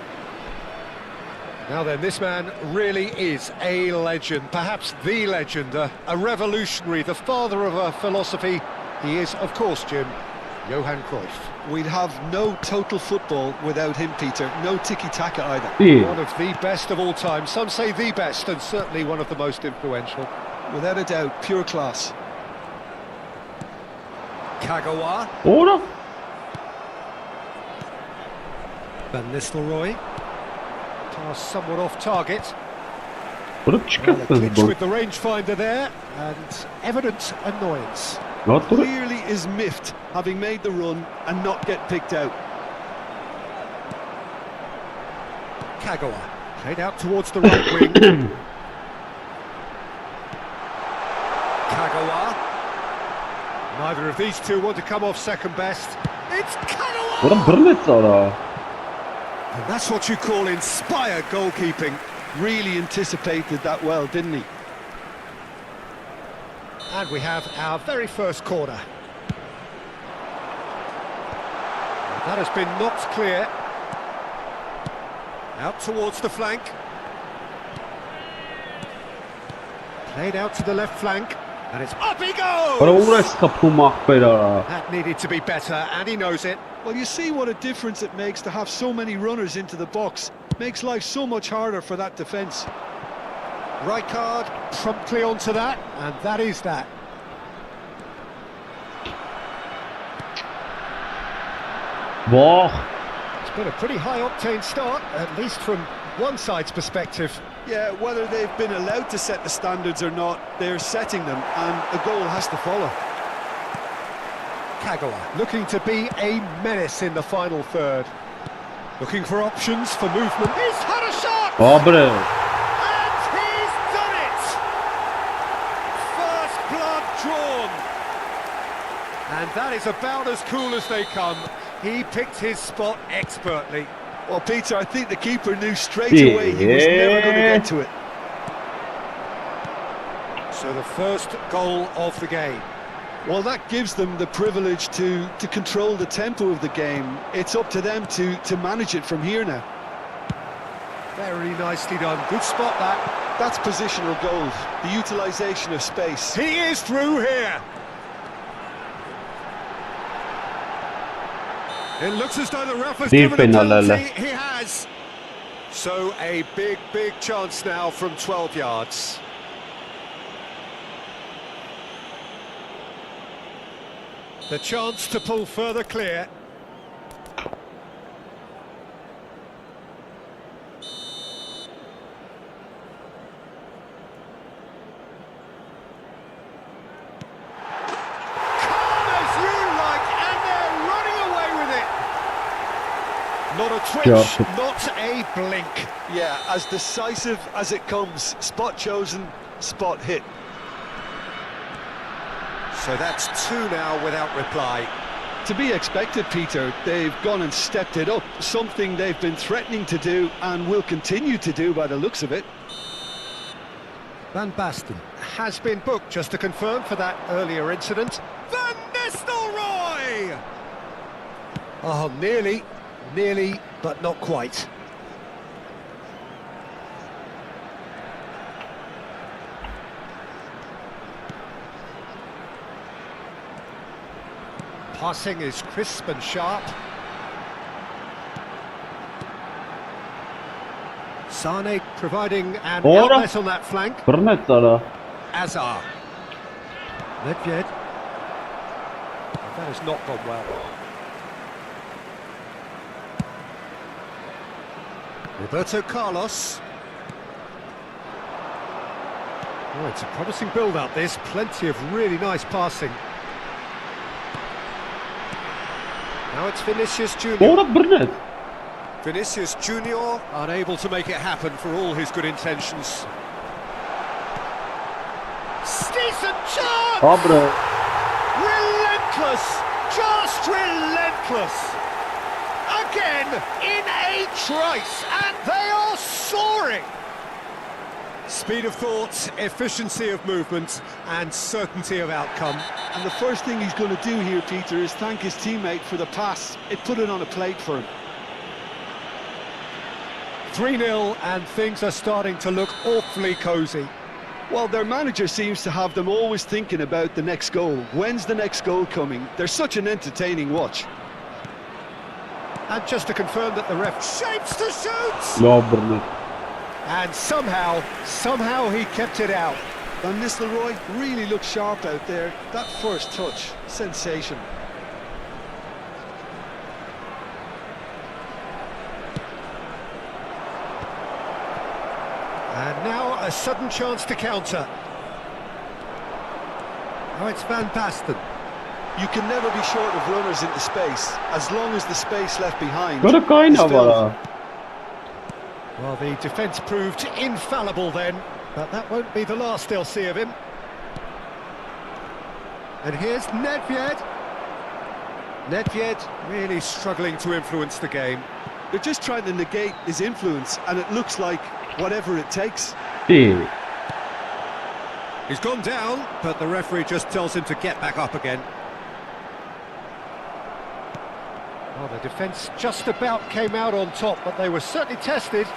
Now then, this man really is a legend, perhaps the legend, a revolutionary, the father of a philosophy. He is, of course, Jim, Johan Cruyff. We'd have no total football without him, Peter. No tiki-taka either. Yeah. One of the best of all time. Some say the best, and certainly one of the most influential. Without a doubt, pure class. Kagawa, Orada. Van Nistelrooy. Pass somewhat off target. Vurup Well, a çıkarttı glitch bu. with the rangefinder there, and evident annoyance. Rahat durup. Clearly is miffed, having made the run and not get picked out. Kagawa, played out towards the right wing. Kagawa. Neither of these two want to come off second best. It's Kagawa! Oğlum bir net sonra. And that's what you call inspired goalkeeping. Really anticipated that well, didn't he? And we have our very first corner. That has been knocked clear. Out towards the flank. Played out to the left flank. And it's up he Bana goes! uğraş kapılmak bela. That needed to be better, and he knows it. Well, you see what a difference it makes to have so many runners into the box. Makes life so much harder for that defence. Right card, promptly onto that, and that is that. Vah. It's been a pretty high-octane start, at least from one side's perspective. Yeah, whether they've been allowed to set the standards or not, they're setting them, and a goal has to follow. Kagawa looking to be a menace in the final third. Looking for options for movement. He's had a shot! Abre. And he's done it! First blood drawn. And that is about as cool as they come. He picked his spot expertly. Well, Peter, I think the keeper knew straight away he was never going to get to it. So the first goal of the game. Well, that gives them the privilege to control the tempo of the game. It's up to them to manage it from here now. Very nicely done. Good spot that. That's positional goal, the utilisation of space. He is through here. It looks as though the ref has Deep given a in, Alele. penalty. He has. So a big chance now from 12 yards. The chance to pull further clear. Not a twitch, not a blink. Yeah, as decisive as it comes. Spot chosen, spot hit. So that's two now without reply. To be expected, Peter. They've gone and stepped it up. Something they've been threatening to do and will continue to do by the looks of it. Van Basten has been booked, just to confirm, for that earlier incident. Van Nistelrooy! Oh, nearly, but not quite. Passing is crisp and sharp. Sane providing an outlet on that flank. Burnett sana. Azar. Nedved. That has not gone well. Roberto Carlos. Oh, it's a promising build-up, this. Plenty of really nice passing. Now it's Vinicius Junior. Orada Burnett. Vinicius Junior unable to make it happen for all his good intentions. Decent chance! Abre. Relentless! Just relentless! Again, in a trice, and they are soaring! Speed of thought, efficiency of movement, and certainty of outcome. And the first thing he's going to do here, Peter, is thank his teammate for the pass. It put it on a plate for him. 3-0 and things are starting to look awfully cosy. Well, their manager seems to have them always thinking about the next goal. When's the next goal coming? They're such an entertaining watch. And just to confirm that the ref shapes to shoot! Lovely. And somehow he kept it out. Van Nistelrooy really looked sharp out there. That first touch, sensational. And now a sudden chance to counter. Oh, it's Van Basten. You can never be short of runners into space, as long as the space left behind What a kind is of filled. Well, the defence proved infallible then, but that won't be the last they'll see of him. And here's Nedved. Nedved really struggling to influence the game. They're just trying to negate his influence, and it looks like whatever it takes. Yeah. He's gone down, but the referee just tells him to get back up again. Well, the defence just about came out on top, but they were certainly tested.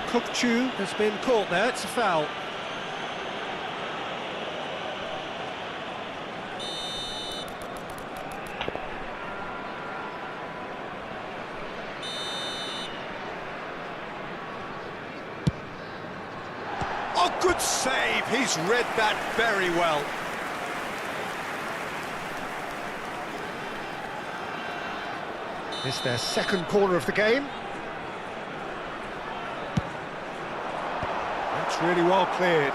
𝐄𝐅𝐎𝐓𝐁 has been caught there, it's a foul. Oh, good save, he's read that very well. It's their second corner of the game. That's really well cleared.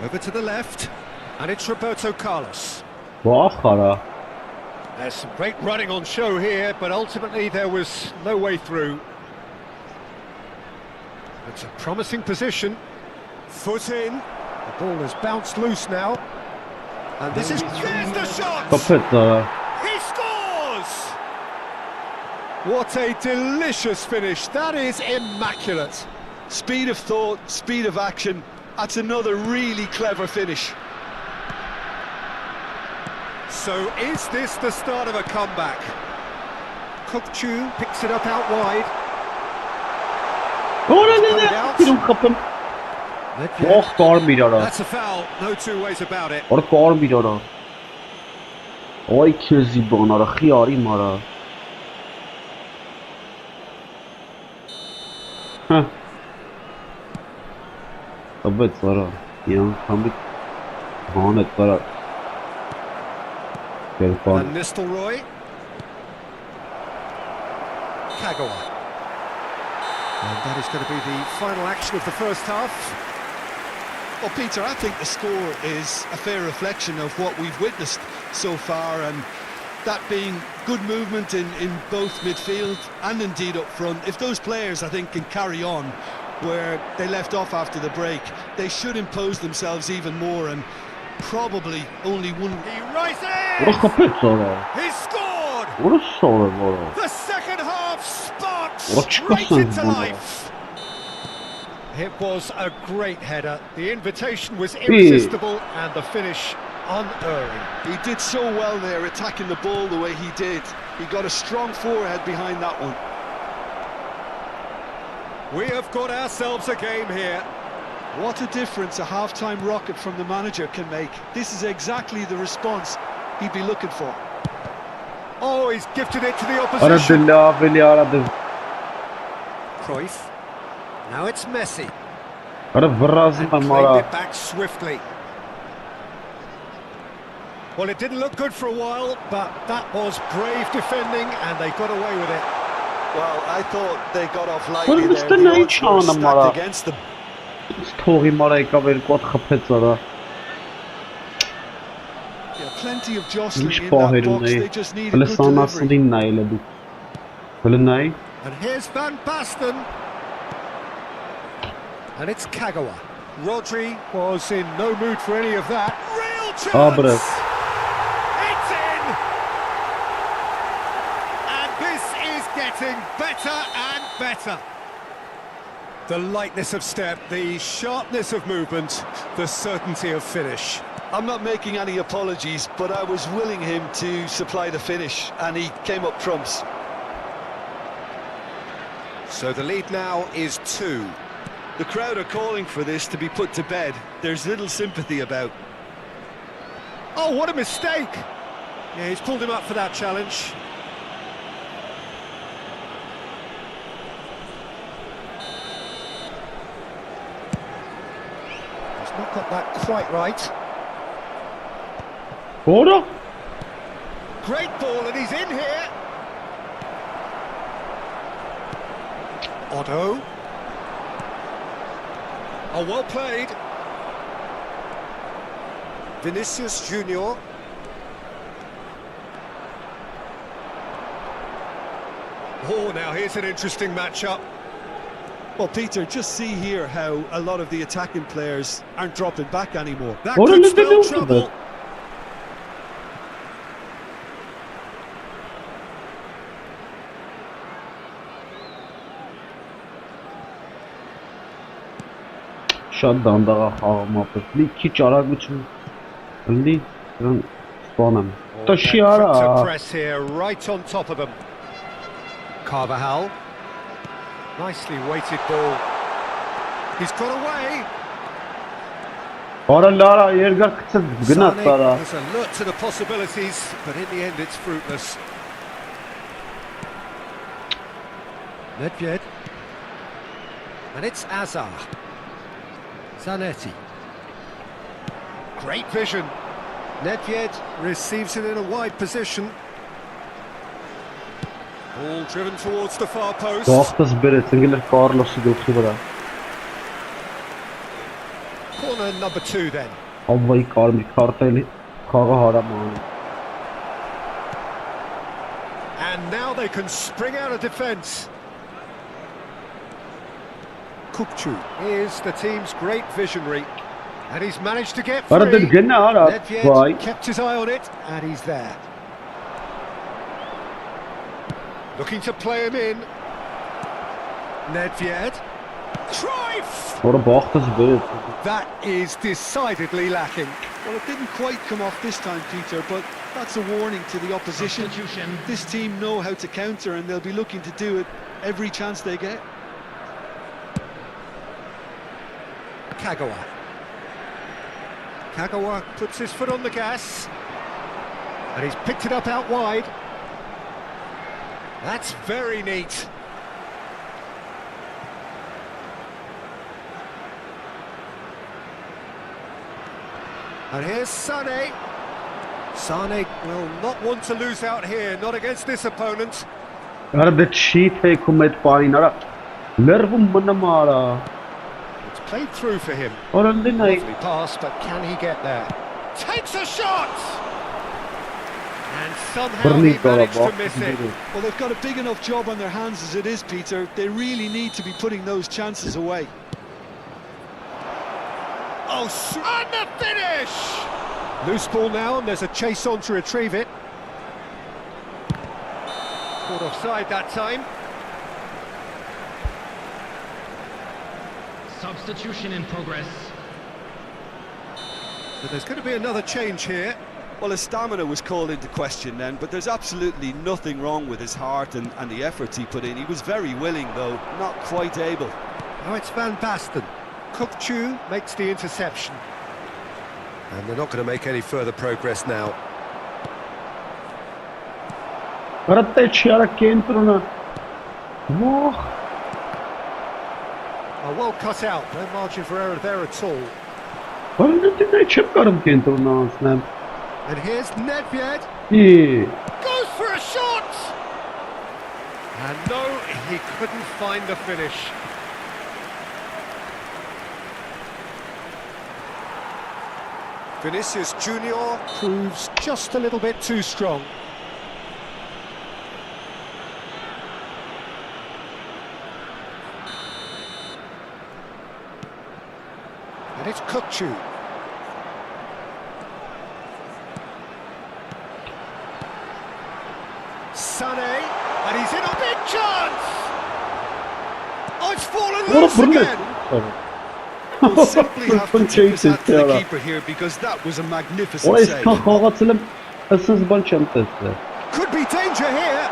Over to the left, and it's Roberto Carlos. Wow, There's some great running on show here, but ultimately there was no way through. It's a promising position. Foot in. The ball has bounced loose now. And this is... Here's the shot! He scores! What a delicious finish. That is immaculate. Speed of thought, speed of action. That's another really clever finish. So is this the start of a comeback? 𝐄𝐅𝐎𝐻 picks it up out wide. That's a foul, no two ways about it. Oy کزی بانارا خیاری مارا طبت صارا يوم حمد هانت صارا Van Nistelrooy. 𝐄𝐅𝐻𝐻. And that is going to be the final action of the first half. Well, Peter, I think the score is a fair reflection of what we've witnessed so far, and that being good movement in both midfield and indeed up front. If those players, I think, can carry on where they left off after the break, they should impose themselves even more, and probably only one... He rises! He scored! The second half sparks straight into life. It was a great header. The invitation was irresistible and the finish unerring. He did so well there, attacking the ball the way he did. He got a strong forehead behind that one. We have got ourselves a game here. What a difference a half-time rocket from the manager can make. This is exactly the response he'd be looking for. Oh, he's gifted it to the opposition. Cruyff. Now it's Messi. And claimed it back swiftly. Well, it didn't look good for a while, but that was brave defending, and they got away with it. Well, I thought they got off lightly there. The odds were stacked against them. Yeah, plenty of jostling in that box. They just need a good delivery. And here's Van Basten. And it's 𝐄𝐅𝐻𝐻. Rodri was in no mood for any of that. Real chance! It's in! And this is getting better and better. The lightness of step, the sharpness of movement, the certainty of finish. I'm not making any apologies, but I was willing him to supply the finish, and he came up trumps. So the lead now is 2. The crowd are calling for this to be put to bed. There's little sympathy about. Oh, what a mistake! Yeah, he's pulled him up for that challenge. He's not got that quite right. Order? Great ball, and he's in here. Otto. Oh, well played. Vinicius Junior. Oh, now here's an interesting matchup. Well, Peter, just see here how a lot of the attacking players aren't dropping back anymore. That What could did they spell do to trouble. that? Շատ դանդաղ է խաղում ապրել, լի քիչ արագություն, լի դրան սպանեմ, տշի արա, To press here, right on top of them. Carvajal. Nicely weighted ball. He's got away. արա լարա, երգար կծել, գնաց Sane արա, was alert to the possibilities, but in the end it's fruitless. Nedved. And it's Azar. Zanetti. Great vision. Nedved receives it in a wide position. Ball driven towards the far post. դողտս բերեց, ընգել էր Կարլոսի գլխի վրա, Corner number 2 then. ավվայի կարմիր քարտելի, խաղը հարամանի, And now they can spring out of defence. 𝐄𝐅𝐎𝐓𝐁 is the team's great visionary, and he's managed to get արա դեր free. գնա արա, Nedved վայ, kept his eye on it, and he's there. Looking to play him in. Nedved. Cruyff! որը բախտս բերեց, That is decidedly lacking. Well, it didn't quite come off this time, Peter, but that's a warning to the opposition. Substitution. This team know how to counter, and they'll be looking to do it every chance they get. Kagawa. Kagawa puts his foot on the gas. And he's picked it up out wide. That's very neat. And here's Sane. Sane will not want to lose out here, not against this opponent. արա դե չի թեքում այդ պարին, արա, լերվում մնամ արա, It's played through for him. արա լինայի, Lovely pass, but can he get there? Takes a shot! And somehow բրնի he կարա managed to բախտս miss it. բերեց, Well, they've got a big enough job on their hands as it is, Peter. They really need to be putting those chances away. Oh, and the finish! Loose ball now, and there's a chase on to retrieve it. Caught offside that time. Substitution in progress. But there's going to be another change here. Well, his stamina was called into question then, but there's absolutely nothing wrong with his heart and the efforts he put in. He was very willing, though, not quite able. Now it's Van Basten. 𝐄𝐅𝐻𝐿 makes the interception. And they're not going to make any further progress now. արա տե չի արա կենտրոնը, ոհ, Oh, well cut out. No margin for error there at all. արա դե չեմ կարում կենտրոնը անցնեմ, And here's Nedved. Goes for a shot! And no, he couldn't find the finish. Vinicius Junior proves just a little bit too strong. And it's 𝐄𝐅𝐻𝐿. Sane, and he's in a big chance! Oh, it's fallen Oğlum loose bunu again. We'll simply have to tip his hat to the Fırtın keeper here because that was a magnificent Orası save. kahkahatılım. Issız bançam testi. Could be danger here.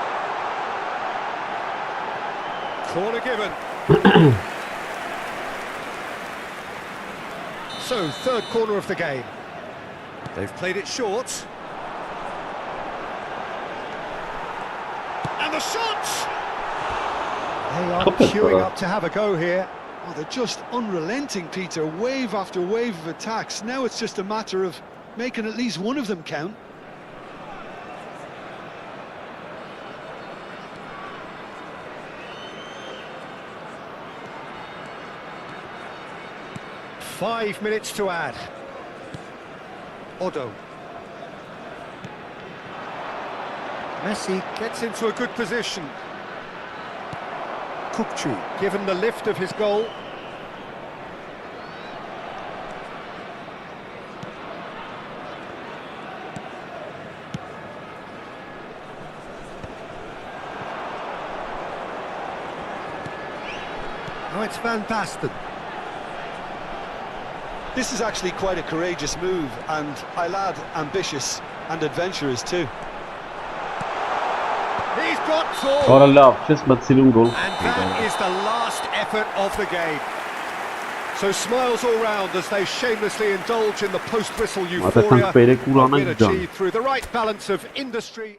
Corner given. So, third corner of the game. They've played it short. And the shot! They are Top it, queuing brother. up to have a go here. Oh, they're just unrelenting, Peter. Wave after wave of attacks. Now it's just a matter of making at least one of them count. Five minutes to add. Odo. Messi gets into a good position. Kukçu, given the lift of his goal. Now it's Van Basten. This is actually quite a courageous move, and I'll add ambitious and adventurous too. He's got all. Ora la, přesme cílům gol. And that is the last effort of the game. So smiles all round as they shamelessly indulge in the post-whistle Máte tam euphoria. pejde A kulana win gidan. achieved through the right balance of industry.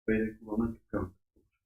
Pejde kulana gidan.